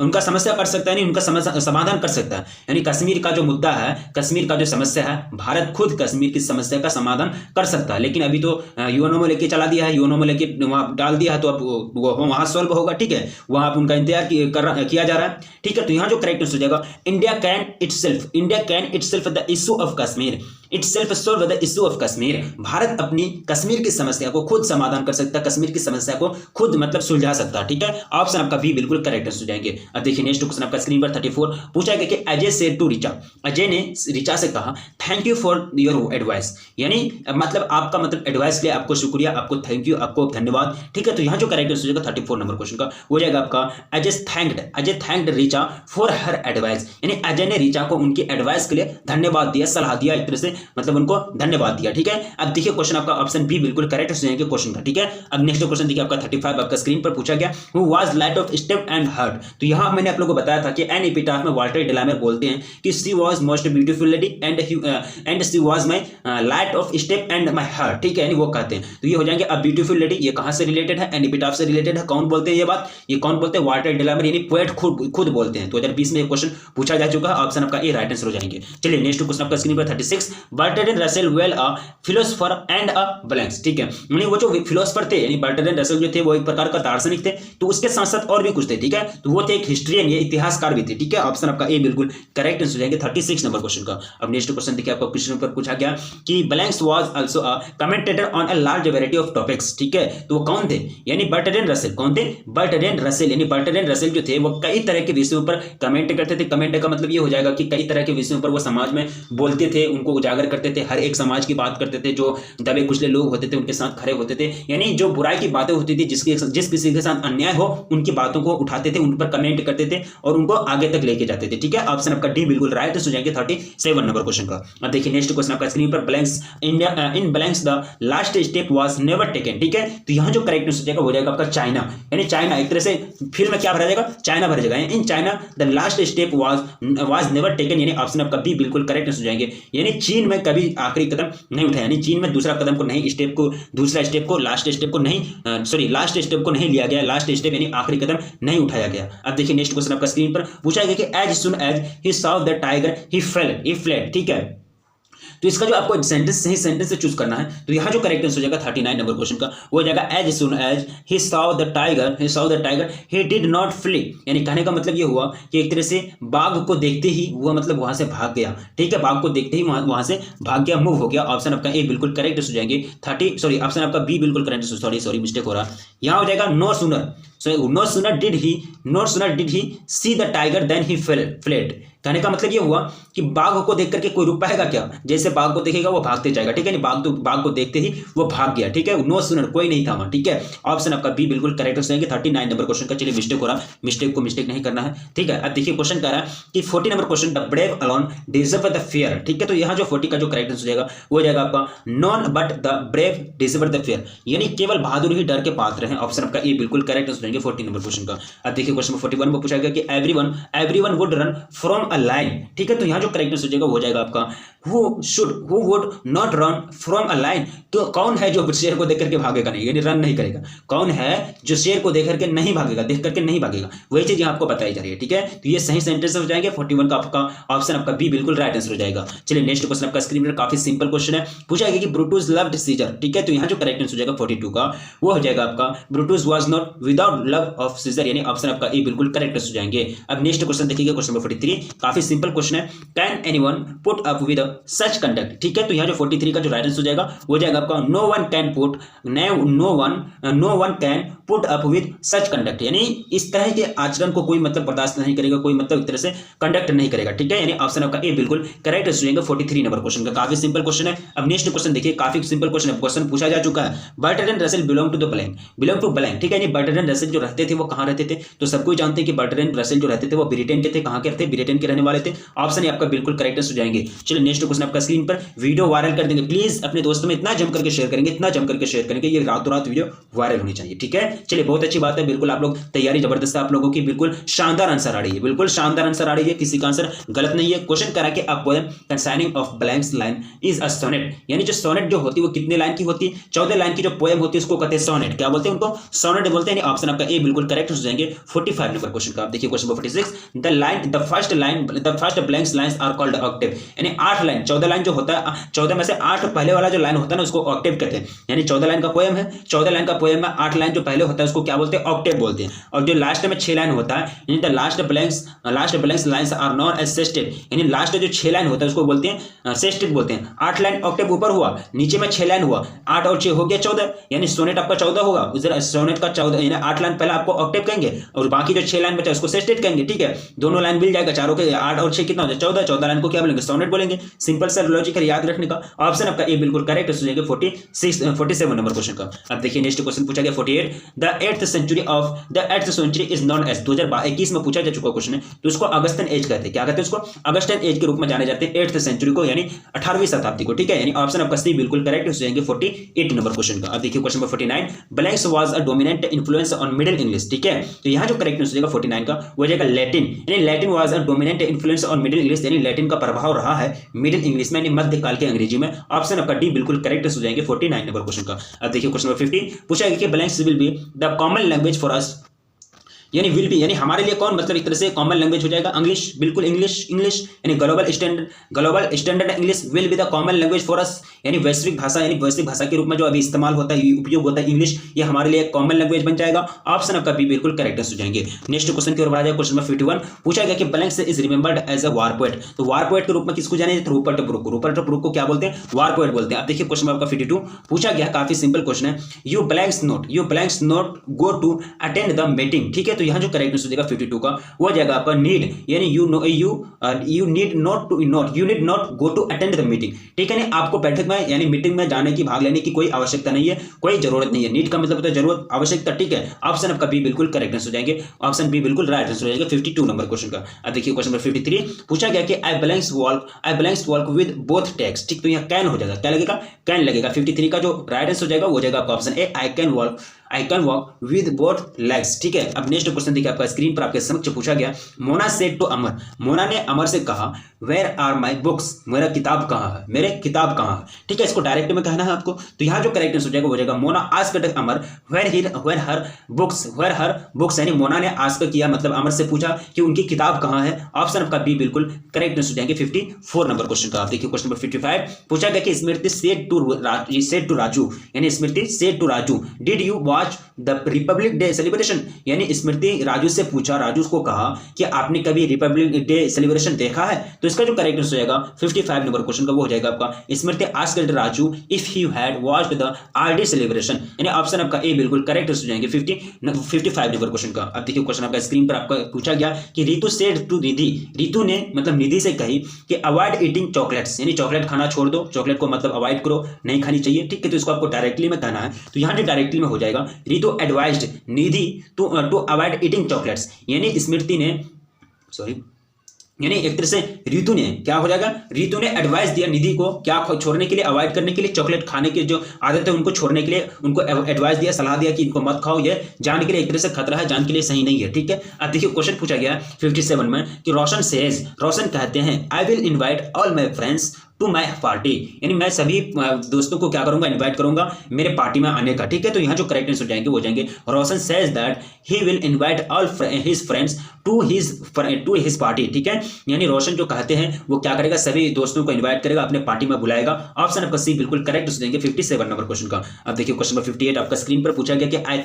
उनका समस्या कर सकता है, यानी उनका समाधान कर सकता है, यानी कश्मीर का जो मुद्दा है, कश्मीर का जो समस्या है, भारत खुद कश्मीर की समस्या का समाधान कर सकता है। लेकिन अभी तो यूएनओ में लेके चला दिया है, यूएनओ में लेके वहाँ डाल दिया है, तो अब वो वहाँ सॉल्व होगा, ठीक है, वहाँ आप उनका इंतजार किया जा रहा है, ठीक है। तो यहाँ जो करेक्ट हो जाएगा India can itself the issue of Kashmir, it self solve the issue of Kashmir, Bharat अपनी कश्मीर की समस्या को खुद समाधान कर सकता है, कश्मीर की समस्या को खुद मतलब सुलझा सकता है। ठीक है, ऑप्शन आपका बी बिल्कुल करेक्ट हो जाएंगे। अब देखिए नेक्स्ट क्वेश्चन आपका स्क्रीन पर 34 पूछा गया कि अजय सेड टू रिचा, अजय ने रिचा से कहा thank you for your advice, यानी मतलब आपका मतलब एडवाइस के लिए आपको शुक्रिया, आपको थैंक यू, आपको धन्यवाद। ठीक है, तो यहाँ जो करेक्ट हो जाएगा 34 नंबर क्वेश्चन का हो जाएगा आपका Ajay thanked Richa for her advice, यानी अजय ने रिचा को उनकी एडवाइस के लिए धन्यवाद दिया, सलाह दिया, एक तरह से मतलब उनको धन्यवाद दिया। ठीक है, अब देखिए क्वेश्चन आपका ऑप्शन बी बिल्कुल करेक्ट हो जाएंगे क्वेश्चन का। ठीक है, अब नेक्स्ट क्वेश्चन देखिए आपका 35 आपका स्क्रीन पर पूछा गया who was light of step and heart, तो यहाँ मैंने आप लोगों को बताया था कि एन एपिटाफ में वाल्टर डिलामर बोलते हैं कि she was most beautiful lady and she was my light of step and my heart. ठीक है, यानी वो कहते हैं, तो ये हो जाएंगे अब ब्यूटीफुल लेडी, ये कहां से रिलेटेड है, एन एपिटाफ से रिलेटेड है। कौन बोलते हैं ये बात, ये कौन बोलते हैं, वाल्टर डिलामर, यानी पोएट खुद बोलते हैं। 2020 में ये क्वेश्चन पूछा जा चुका है, ऑप्शन आपका ए राइट आंसर हो जाएंगे। चलिए नेक्स्ट क्वेश्चन आपका स्क्रीन पर 36 Bertrand Russell well a philosopher and a blanks. ठीक है, यानी वो जो फिलोसोफर थे, यानी बर्ट्रैंड रसेल जो थे वो एक प्रकार का दार्शनिक थे, तो उसके साथ साथ और भी कुछ थे। ठीक है, तो वो थे एक हिस्ट्रियन, ये इतिहासकार भी थे। ठीक है, ऑप्शन आपका ए बिल्कुल करेक्ट आंसर हो जाएंगे 36 नंबर क्वेश्चन का। अब नेक्स्ट क्वेश्चन देखिए आपको क्वेश्चन पर पूछा गया कि blanks was also a commentator on a large variety of topics. ठीक है, तो वो कौन थे, यानी बर्ट्रैंड रसेल, कौन थे, बर्ट्रैंड रसेल, यानी बर्ट्रैंड रसेल जो थे वो कई तरह के विषयों पर कमेंट करते थे। कमेंट का मतलब ये हो जाएगा कि कई तरह के विषयों पर वो समाज में बोलते थे, उनको उजागर करते थे, हर एक समाज की बात करते थे, जो दबे कुचले लोग होते थे उनके साथ खड़े होते थे, यानी जो बुराई की बातें होती थी, जिस किसी के साथ अन्याय हो उनकी बातों को उठाते थे, उन पर कमेंट करते थे और उनको आगे तक लेके जाते थे। ठीक है, ऑप्शन आपका डी बिल्कुल राइट हो जाएंगे 37 नंबर क्वेश्चन का। अब देखिए नेक्स्ट क्वेश्चन आपका स्क्रीन पर blanks in blanks the last step was never taken. ठीक है, तो यहां जो करेक्ट हो जाएगा आपका चाइना, यानी चाइना एक तरह से फिर में क्या भरा जाएगा, चाइना भरा जाएगा। In China the last step was never taken, यानी ऑप्शन आपका बी बिल्कुल करेक्ट हो जाएंगे, यानी चीन में कभी आखिरी कदम नहीं उठाया, यानी चीन में दूसरा कदम को नहीं, दूसरा स्टेप को लास्ट स्टेप को नहीं लिया गया, लास्ट स्टेप यानी आखिरी कदम नहीं उठाया गया। अब देखिए नेक्स्ट क्वेश्चन आपका स्क्रीन पर पूछा गया कि as soon as he saw the tiger he fled. ठीक है, तो इसका जो आपको सेंटेंस सही सेंटेंस से चूज करना है, तो यहां जो करेक्ट आंसर हो जाएगा 39 नंबर क्वेश्चन का वो हो जाएगा as soon as he saw the tiger he did not flee, यानी कहने का मतलब ये हुआ कि एक तरह से बाघ को देखते ही वो मतलब वहां से भाग गया। ठीक है, बाघ को देखते ही वहां से भाग गया, मूव हो गया। ऑप्शन आपका ए बिल्कुल करेक्ट हो जाएंगे ऑप्शन आपका बी बिल्कुल करेक्ट, सॉरी मिस्टेक हो रहा, यहां हो जाएगा no sooner did he see the tiger then he fled. कहने का मतलब ये हुआ कि बाघ को देख करके कोई रुक पाएगा क्या, जैसे बाघ को देखेगा वो भागते जाएगा। ठीक है, बाघ को देखते ही वो भाग गया। ठीक है, नो सुनर कोई नहीं था वहां। ठीक है, ऑप्शन आपका बी बिल्कुल करेक्ट हो जाएंगे 39 नंबर क्वेश्चन का। चलिए मिस्टेक हो रहा, मिस्टेक को मिस्टेक नहीं करना है। ठीक है, अब देखिए क्वेश्चन कह रहा है कि 40 number question the brave alone deserve the fear. ठीक है, तो यहाँ जो 40 का जो करेक्ट हो जाएगा वो हो जाएगा आपका non but the brave deserve the fear, यानी केवल बहादुर ही डर के पात्र हैं। ऑप्शन आपका ए बिल्कुल करेक्ट हो जाएंगे 40 नंबर क्वेश्चन का। अब देखिए क्वेश्चन 41 में पूछा गया कि everyone would run from a line. ठीक है, तो यहाँ जो करेक्ट हो जाएगा वो हो जाएगा आपका who would not run from a line, तो कौन है जो शेर को देख करके भागेगा नहीं, यानी रन नहीं करेगा, कौन है जो शेर को देख करके नहीं भागेगा, देख करके नहीं भागेगा, वही चीज यहाँ आपको बताई जा रही है। ठीक है, तो ये सही सेंटेंस हो जाएंगे 41 का आपका ऑप्शन आपका बी बिल्कुल राइट आंसर हो जाएगा। चलिए नेक्स्ट क्वेश्चन आपका स्क्रीन पर काफी सिंपल क्वेश्चन है, पूछा गया कि ब्रूटस लव्ड सीजर। ठीक है, तो यहाँ जो करेक्ट आंसर हो जाएगा 42 का वो हो जाएगा आपका Brutus was not without love of Caesar, यानी ऑप्शन आपका ए बिल्कुल करेक्ट हो जाएंगे। अब नेक्स्ट क्वेश्चन देखिएगा क्वेश्चन नंबर 43 काफी सिंपल क्वेश्चन है, can anyone put up with such conduct. ठीक है, तो यहाँ जो 43 का जो राइट आंसर हो जाएगा वो जाएगा आपका no one can put up with such conduct, यानी इस तरह के आचरण को कोई मतलब बर्दाश्त नहीं करेगा, कोई मतलब एक तरह से कंडक्ट नहीं करेगा। ठीक है, यानी ऑप्शन आपका ए बिल्कुल करेक्ट हो जाएगा 43 नंबर क्वेश्चन का। काफी सिंपल क्वेश्चन है। अब नेक्स्ट क्वेश्चन देखिए, काफी सिंपल क्वेश्चन है, क्वेश्चन पूछा जा चुका है Bertrand Russell belong to blank. ठीक है, यानी बर्ट्रैंड रसेल जो रहते थे वो कहां रहते थे, तो सबको जानते हैं कि बर्ट्रैंड रसेल जो रहते थे वो ब्रिटेन के थे। कहां के थे, ब्रिटेन के रहने वाले थे। ऑप्शन आपका बिल्कुल करेक्ट हो जाएंगे। चलिए नेक्स्ट क्वेश्चन आपका स्क्रीन पर वीडियो वायरल कर देंगे, प्लीज अपने दोस्तों में इतना जम करके शेयर करेंगे, ये रातों रात वीडियो वायरल होनी चाहिए। ठीक है, चलिए बहुत अच्छी बात है, बिल्कुल आप लोग तैयारी जबरदस्त है आप लोगों की, बिल्कुल शानदार आंसर आ रही है, बिल्कुल शानदार आंसर आ रही है, किसी का आंसर गलत नहीं है। क्वेश्चन करा कि a poem consisting of blanks line is a sonnet, यानी जो सोनेट जो होती है वो कितने लाइन की होती है, 14 लाइन की जो पोएम होती है उसको कहते हैं सोनेट। क्या बोलते हैं उनको, सोनेट बोलते हैं। ऑप्शन आपका ए बिल्कुल करेक्ट हो जाएंगे 45 नंबर क्वेश्चन का। आप देखिए question number 46 the first blanks lines are called octave, यानी 8 14 लाइन जो होता है, 14 में से 8 पहले वाला जो लाइन होता है ना उसको ऑक्टेव कहते हैं। यानी 14 लाइन का पोएम है, 14 लाइन का पोएम में 8 लाइन जो पहले होता है उसको क्या बोलते हैं, ऑक्टेव बोलते हैं। और जो लास्ट में 6 लाइन होता है, यानी the last blanks lines are known as sestet, यानी लास्ट जो 6 लाइन होता है उसको बोलते हैं सेस्टेड बोलते हैं। 8 लाइन ऑक्टेव ऊपर हुआ, नीचे में 6 लाइन हुआ, 8 और 6 हो गया 14, यानी सोनेट आपका 14 होगा। उधर सोनेट का 14 यानी 8 लाइन पहले आपको ऑक्टेव कहेंगे और बाकी जो 6 लाइन बचा उसको सेस्टेड कहेंगे। ठीक है, दोनों लाइन मिल जाएगा, चारों के 8 और 6 कितना हो जाए 14, 14 लाइन को क्या बोलेंगे, सोनेट बोलेंगे। सिंपल सा लॉजिक है याद रखने का। ऑप्शन आपका ए बिल्कुल करेक्ट हो जाएगा 47 नंबर क्वेश्चन का। अब देखिए नेक्स्ट क्वेश्चन पूछा गया 48, the 8th century is known as, 2021 में पूछा जा चुका क्वेश्चन है, तो उसको अगस्टन एज कहते हैं। क्या कहते हैं उसको, अगस्टन एज के रूप में जाने जाते हैं 8th सेंचुरी को, यानी 18वीं शताब्दी को। ठीक है, यानी ऑप्शन आपका सी बिल्कुल करेक्ट हो जाएंगे 48 नंबर क्वेश्चन का। अब देखिए question number 49, blanks was a dominant influence on middle English. ठीक है, तो यहाँ जो करेक्ट हो जाएगा 49 का वो जाएगा लैटिन, यानी Latin was a dominant influence on middle English, यानी लैटिन का प्रभाव रहा है मिडिल इंग्लिश में, यानी मध्यकाल के अंग्रेजी में। ऑप्शन आपका डी बिल्कुल करेक्ट हो जाएंगे 49 नंबर क्वेश्चन का। अब देखिए क्वेश्चन नंबर 50 पूछा गया कि blanks will be the common language for us, यानी विल बी यानी हमारे लिए कौन, मतलब एक तरह से कॉमन लैंग्वेज हो जाएगा इंग्लिश, बिल्कुल इंग्लिश यानी global standard English will be the common language for us, यानी वैश्विक भाषा, यानी वैश्विक भाषा के रूप में जो अभी इस्तेमाल होता है, उपयोग होता है इंग्लिश, ये हमारे लिए कॉमन लैंग्वेज बन जाएगा। ऑप्शन आपका बी बिल्कुल करेक्ट हो जाएंगे। नेक्स्ट क्वेश्चन की ओर बढ़ा जाए, क्वेश्चन नंबर 51 पूछा गया कि blanks is remembered as a war poet, तो वार पोएट के रूप में किसको जाने, रूपर्ट ब्रूक को क्या बोलते हैं, वार पोएट बोलते हैं। अब देखिए क्वेश्चन आपका 52 पूछा गया, काफी सिंपल क्वेश्चन है, you blanks not go to attend the meeting. ठीक है, तो यहाँ जो करेक्ट हो जाएगा 52 का वो जाएगा आपका नीड, यानी you need not go to attend the meeting. ठीक है, आपको बैठक में यानी मीटिंग में जाने की, भाग लेने की कोई आवश्यकता नहीं है, कोई जरूरत नहीं है। नीड का मतलब होता है जरूरत, आवश्यकता। ठीक है, ऑप्शन आपका बी बिल्कुल करेक्ट हो जाएंगे, ऑप्शन बी बिल्कुल राइट हो जाएगा 52 नंबर क्वेश्चन का। अब देखिए क्वेश्चन नंबर 53 पूछा गया कि I blanks walk with both tags. ठीक, तो यहाँ कैन हो जाएगा, क्या लगेगा, कैन लगेगा। 53 का जो राइट आंसर हो जाएगा वो जाएगा आपका option A, I can walk with both legs. ठीक है, अब नेक्स्ट क्वेश्चन देखिए आपका स्क्रीन पर आपके समक्ष पूछा गया, मोना सेड टू अमर, मोना ने अमर से कहा वेयर आर माई बुक्स, मेरा किताब कहाँ है, मेरे किताब कहाँ है। ठीक है, इसको डायरेक्ट में कहना है आपको, तो यहाँ जो करेक्ट आंसर हो जाएगा वो जाएगा Mona asked Amar where her books, यानी मोना ने आस्क किया, मतलब अमर से पूछा कि उनकी किताब कहाँ है। ऑप्शन आपका बी बिल्कुल करेक्ट आंसर हो जाएंगे 54 नंबर क्वेश्चन का। आप देखिए क्वेश्चन नंबर 55 पूछा गया कि स्मृति सेड टू राजू, यानी Smriti said to Raju did you watch the republic day celebration, यानी स्मृति राजू से पूछा, राजू को कहा कि आपने कभी रिपब्लिक डे सेलिब्रेशन देखा है। तो इसका जो करेक्ट आंसर हो जाएगा 55 नंबर क्वेश्चन का वो हो जाएगा आपका Smriti asked Raju if he had watched the RD celebration, यानी ऑप्शन आपका ए बिल्कुल करेक्ट हो जाएंगे 55 नंबर क्वेश्चन का। अब देखिए क्वेश्चन आपका स्क्रीन पर आपका पूछा गया कि रितु सेड टू निधि, रितु ने मतलब निधि से कही कि अवॉइड ईटिंग चॉकलेट्स, यानी चॉकलेट खाना छोड़ दो, चॉकलेट को मतलब अवॉइड करो, नहीं खानी चाहिए। ठीक है, तो इसको आपको डायरेक्टली में कहना है, तो यहाँ जो डायरेक्टली में हो जाएगा Ritu advised Nidhi to avoid eating chocolates, यानी स्मृति ने यानी एक तरह से रितु ने क्या हो जाएगा, रितु ने एडवाइस दिया निधि को क्या छोड़ने के लिए, अवॉइड करने के लिए, चॉकलेट खाने की जो आदत है उनको छोड़ने के लिए उनको एडवाइस दिया, सलाह दिया कि इनको मत खाओ, ये जान के लिए एक तरह से खतरा है, जान के लिए सही नहीं है। ठीक है, अब देखिए क्वेश्चन पूछा गया 57 में कि रोशन कहते हैं I will invite all my friends to my party, यानी मैं सभी दोस्तों को क्या करूंगा, इनवाइट करूंगा मेरे पार्टी में आने का। ठीक है, तो यहाँ जो करेक्ट आंसर हो जाएंगे वो जाएंगे Roshan says that he will invite all his friends to his party. ठीक है, यानी रोशन जो कहते हैं वो क्या करेगा, सभी दोस्तों को इनवाइट करेगा, अपने पार्टी में बुलाएगा। ऑप्शन आपका सी बिल्कुल करेक्ट हो जाएंगे 57 नंबर क्वेश्चन का। अब देखिए क्वेश्चन नंबर 58 आपका स्क्रीन पर पूछा गया कि I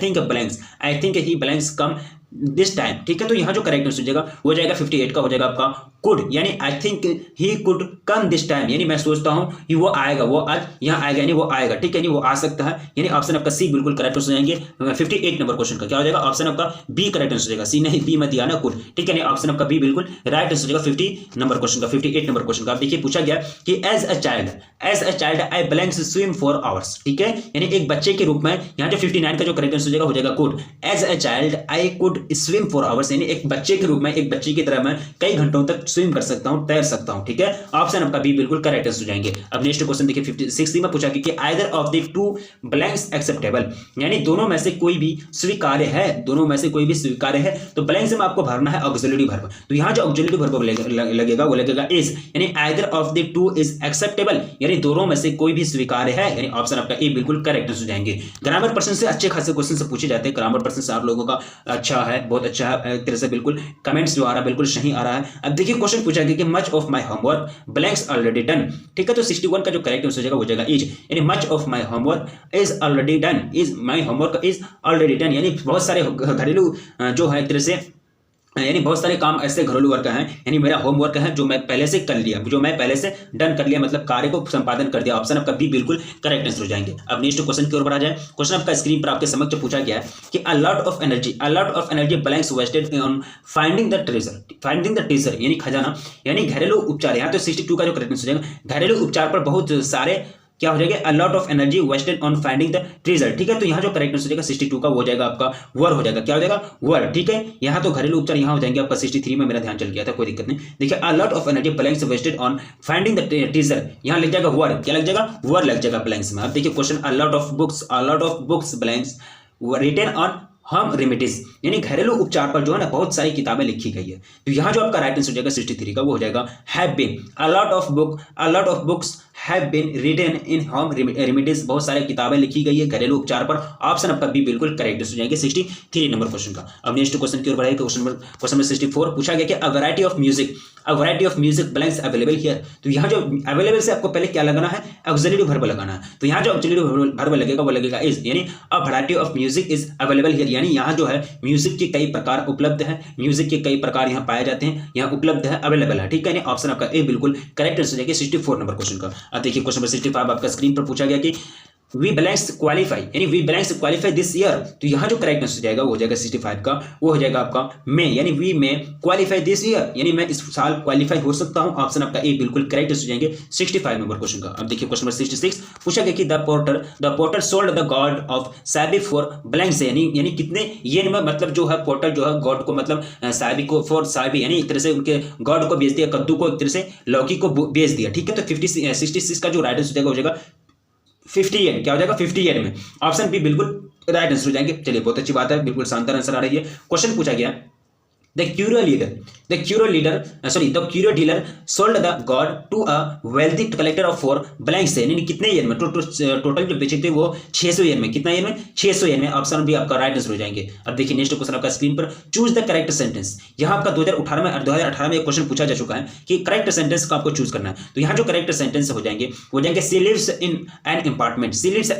think he blanks come this time. ठीक है, तो यहाँ जो करेक्ट आंसर हो जाएगा वो जाएगा 58 का हो जाएगा आपका कुड, यानी I think he could come this time, यानी मैं सोचता हूँ कि वो आएगा, वो आज यहाँ आएगा, यानी वो आएगा। ठीक है, यानी वो आ सकता है, यानी ऑप्शन आपका सी बिल्कुल करेक्ट हो जाएंगे 58 नंबर क्वेश्चन का। क्या हो जाएगा, ऑप्शन आपका बी करेक्ट आंसर हो जाएगा, सी नहीं, बी में दिया ना कुड। ठीक है, यानी ऑप्शन आपका बी बिल्कुल राइट आंसर हो जाएगा 50 नंबर क्वेश्चन का 58 नंबर क्वेश्चन का। आप देखिए पूछा गया कि as a child I blanks swim for hours. ठीक है, यानी एक बच्चे के रूप में यहाँ जो 59 का जो करेक्ट आंसर हो जाएगा हो जाएगा could, as a child I could swim for hours, यानी एक बच्चे के रूप में, एक बच्चे की तरह मैं कई घंटों तक स्विम कर सकता हूं, तैर सकता हूं। ठीक है, ऑप्शन आपका बी बिल्कुल करेक्ट हो जाएंगे। अब नेक्स्ट क्वेश्चन देखिए 60 में पूछा गया कि either of the two blanks acceptable, यानी दोनों में से कोई भी स्वीकार्य है, दोनों में से कोई भी स्वीकार्य है, तो ब्लैंक्स में आपको भरना है ऑक्सिलरी वर्ब। तो यहां जो ऑक्सिलरी वर्ब लगेगा वो लगेगा इज, यानी either of the two is acceptable, यानी दोनों में से कोई भी स्वीकार्य है, यानी ऑप्शन आपका ए बिल्कुल करेक्ट हो जाएंगे। ग्रामर पर्सन से अच्छे खासे क्वेश्चन से पूछे जाते हैं, ग्रामर पर्सन से आप लोगों का अच्छा है, बहुत अच्छा है, एक तरह से बिल्कुल कमेंट्स जो आ रहा है बिल्कुल सही आ रहा है। अब देखिए क्वेश्चन पूछा गया कि much of my homework blanks already done. ठीक है, तो 61 का जो करेक्ट आंसर हो जाएगा वो जाएगा इज, यानी much of my homework is already done, is my homework is already done, यानी बहुत सारे घरेलू जो है एक तरह से यानी बहुत सारे काम ऐसे घरेलू वर्क हैं, यानी मेरा होमवर्क है जो मैं पहले से कर लिया, जो मैं पहले से डन कर लिया, मतलब कार्य को संपादन कर दिया। ऑप्शन आपका बी बिल्कुल करेक्ट आंसर हो जाएंगे। अब नेक्स्ट क्वेश्चन की ओर बढ़ा जाए। क्वेश्चन आपका स्क्रीन पर आपके समक्ष पूछा गया है कि a lot of energy blanks wasted on finding the treasure यानी खजाना, यानी घरेलू उपचार। यहाँ तो 62 का जो करेक्ट आंसर हो जाएगा, घरेलू उपचार पर बहुत सारे क्या हो जाएगा, a lot of energy wasted on finding the treasure. ठीक है, तो यहाँ जो करेक्ट आंसर हो जाएगा 62 का वो हो जाएगा आपका वर हो जाएगा, क्या हो जाएगा वर। ठीक है, यहाँ तो घरेलू उपचार यहाँ हो जाएंगे आपका 63 में मेरा ध्यान चल गया था, कोई दिक्कत नहीं। देखिए a lot of energy blanks wasted on finding the treasure, यहाँ लग जाएगा वर, क्या लग जाएगा वर लग जाएगा ब्लैंक्स में। अब देखिए question a lot of books blanks written on home remedies, यानी घरेलू उपचार पर जो है ना बहुत सारी किताबें लिखी गई है। तो यहाँ जो आपका राइट आंसर हो जाएगा 63 का वो हो जाएगा have been, a lot of books have been written in home remedies, बहुत सारी किताबें लिखी गई है घरेलू उपचार पर। ऑप्शन आपका बी बिल्कुल करेक्ट हो जाएंगे 63 नंबर क्वेश्चन का। अब नेक्स्ट क्वेश्चन की ओर बढ़ाइए। क्वेश्चन नंबर 64 पूछा गया कि a variety of music blanks available here. तो यहाँ जो अवेलेबल से आपको पहले क्या लगाना है, ऑक्सिलरी वर्ब लगाना है। तो यहाँ जो ऑक्सिलरी वर्ब लगेगा वो लगेगा इज, यानी a variety of music is available here, यानी यहाँ जो है म्यूजिक के कई प्रकार उपलब्ध है, म्यूजिक के कई प्रकार यहाँ पाए जाते हैं, यहाँ उपलब्ध है, अवेलेबल है। ठीक है, यानी ऑप्शन आपका ए बिल्कुल करेक्ट आंसर हो जाएगा 64 नंबर क्वेश्चन का। अब देखिए क्वेश्चन नंबर 65 आपका स्क्रीन पर पूछा गया कि वी ब्लैंक्स क्वालिफाई, यानी we blanks qualify this year. तो यहाँ जो करेक्ट आंसर जाएगा वो हो जाएगा 65 का, वो हो जाएगा आपका मे, यानी we may qualify this year, यानी मैं इस साल क्वालिफाई हो सकता हूँ। ऑप्शन आपका ए बिल्कुल करेक्ट आंसर जाएंगे 65 नंबर क्वेश्चन का। अब देखिए क्वेश्चन नंबर 66 पूछा गया कि the porter sold the God of Sabi for blanks, यानी कितने येन में, मतलब जो है पोर्टर जो है गॉड को मतलब साबी को फॉर साबी, यानी एक तरह से उनके गॉड को बेच दिया, कद्दू को एक तरह से लौकी को बेच दिया। ठीक है, तो 66 का जो राइट आंसर जाएगा हो जाएगा 50 येन, क्या हो जाएगा 50 येन में। ऑप्शन बी बिल्कुल राइट आंसर हो जाएंगे। चलिए बहुत अच्छी बात है, बिल्कुल शानदार आंसर आ रही है। क्वेश्चन पूछा गया The curio dealer sold the god to a wealthy collector of 4 blanks, यानी कितने येन में, टोटल जो बेचे थे वो 600 येन में, कितना येन में 600 येन में। ऑप्शन भी आपका राइट आंसर हो जाएंगे। अब देखिए नेक्स्ट क्वेश्चन आपका स्क्रीन पर, चूज द करेक्ट सेंटेंस। यहाँ आपका 2018 में एक क्वेश्चन पूछा जा चुका है कि करेक्ट सेंटेंस का आपको चूज करना है। तो यहाँ जो करेक्ट सेंटेंस हो जाएंगे she lives in an apartment, she lives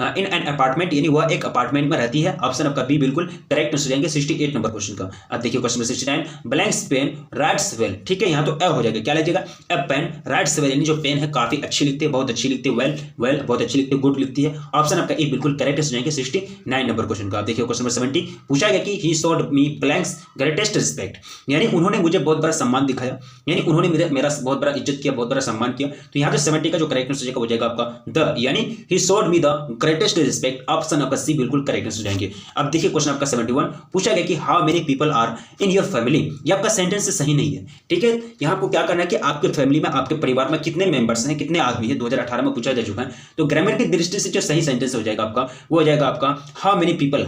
in an apartment, यानी वह एक अपार्टमेंट में रहती है। ऑप्शन आपका बी बिल्कुल करेक्ट हो जाएंगे 68 नंबर क्वेश्चन का। अब देखिए question 69 blanks pen writes well. ठीक है, यहाँ तो ए हो जाएगा, क्या लगेगा ए पेन राइट्स वेल, यानी जो पेन है काफी अच्छी लिखती है, बहुत अच्छी लिखती है, वेल बहुत अच्छी लिखती है, गुड लिखती है। ऑप्शन आपका ए बिल्कुल करेक्ट हो जाएंगे 69 नंबर क्वेश्चन का। आप देखिए क्वेश्चन नंबर 70 पूछा गया कि he showed me blanks greatest respect, यानी उन्होंने मुझे बहुत बड़ा सम्मान दिखाया, यानी उन्होंने मेरा बहुत बड़ा इज्जत किया, बहुत बड़ा सम्मान किया। तो यहाँ पे 70 का जो करेक्ट आंसर हो जाएगा आपका द, यानी he showed me the greatest respect. Option आपका सी बिल्कुल करेक्ट आंसर हो जाएंगे। अब देखिए क्वेश्चन आपका 71 पूछा गया कि how many people are in your family. ये आपका सेंटेंस सही नहीं है। ठीक है, यहाँ आपको क्या करना है कि आपके फैमिली में, आपके परिवार में कितने मेंबर्स हैं, कितने आदमी हैं, 2018 में पूछा जा चुका है। तो ग्रामर की दृष्टि से जो सही सेंटेंस हो जाएगा आपका वो हो जाएगा आपका how many people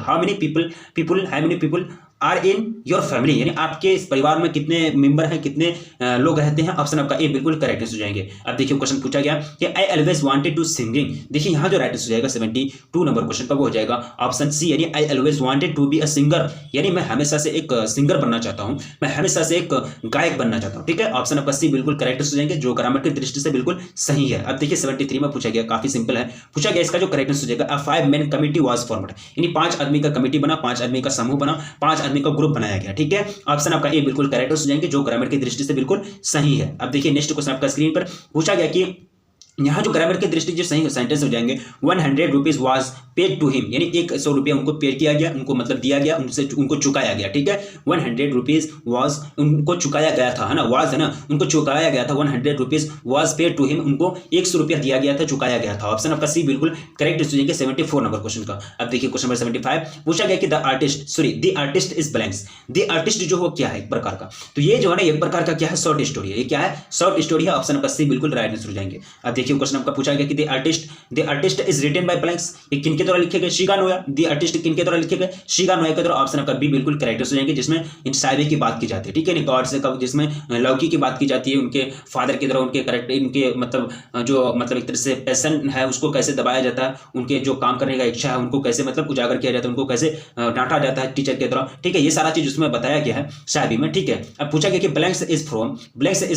are in your family, यानी आपके इस परिवार में कितने मेंबर हैं, कितने लोग रहते हैं। ऑप्शन आपका ए बिल्कुल करेक्ट आंसर हो जाएंगे। अब देखिए क्वेश्चन पूछा गया कि I always wanted to singing. देखिए यहाँ जो राइट आंसर हो जाएगा 72 नंबर क्वेश्चन का वो हो जाएगा ऑप्शन सी, यानी I always wanted to be a singer, यानी मैं हमेशा से एक सिंगर बनना चाहता हूँ, मैं हमेशा से एक गायक बनना चाहता हूँ। ठीक है, ऑप्शन आपका सी बिल्कुल करेक्ट हो जाएंगे, जो ग्रामर की दृष्टि से बिल्कुल सही है। अब देखिए 73 में पूछा गया, काफी सिंपल है, पूछा गया इसका जो करेक्ट आंसर हो जाएगा अ 5 मैन कमिटी वाज फॉर्मड, यानी 5 आदमी का कमिटी बना, 5 आदमी का समूह बना, 5 आदमी का ग्रुप बनाया गया। ठीक है, ऑप्शन आपका ए बिल्कुल करेक्ट हो जाएंगे, जो ग्रामर की दृष्टि से बिल्कुल सही है। अब देखिए नेक्स्ट क्वेश्चन आपका स्क्रीन पर पूछा गया कि यहाँ जो ग्रामर की दृष्टि जो सही सेंटेंस हो जाएंगे 100 rupees was paid to him, यानी 100 रुपया उनको पेड किया गया, उनको मतलब दिया गया, उनको चुकाया गया। ठीक है, 100 रुपीज वाज उनको चुकाया गया था, है ना, वाज है ना, उनको चुकाया गया था। 100 rupees was paid to him, उनको 100 रुपया दिया गया था, चुकाया गया था। ऑप्शन आपका सी बिल्कुल करेक्ट हो जाएंगे 74 नंबर क्वेश्चन का। अब देखिए क्वेश्चन नंबर 75 पूछा गया कि the artist is blanks. The artist जो वो क्या है, एक प्रकार का, तो ये जो है ना एक प्रकार का क्या है, शॉर्ट स्टोरी है। ये क्या है, शॉर्ट स्टोरी है। ऑप्शन आपका सी बिल्कुल राइट आंसर हो जाएंगे। अब देखिए क्वेश्चन आपका पूछा गया कि the artist is written by blanks, ये किन किनके द्वारा लिखे गए, शिगा नोया। दी आर्टिस्ट किनके द्वारा लिखे गए, शिगा नोया के द्वारा। ऑप्शन आपका बी बिल्कुल करेक्ट हो जाएंगे, जिसमें इन शायरी की बात की जाती है, ठीक है, गॉड से कब, जिसमें लौकी की बात की जाती है, उनके फादर की द्वारा, उनके करेक्ट, इनके मतलब जो मतलब एक तरह से पैशन है उसको कैसे दबाया जाता है, उनके जो काम करने का इच्छा है उनको कैसे मतलब उजागर किया जाता है, उनको कैसे डांटा जाता है टीचर के द्वारा, ठीक है, ये सारा चीज उसमें बताया गया है शायरी में, ठीक है। अब पूछा गया कि blanks is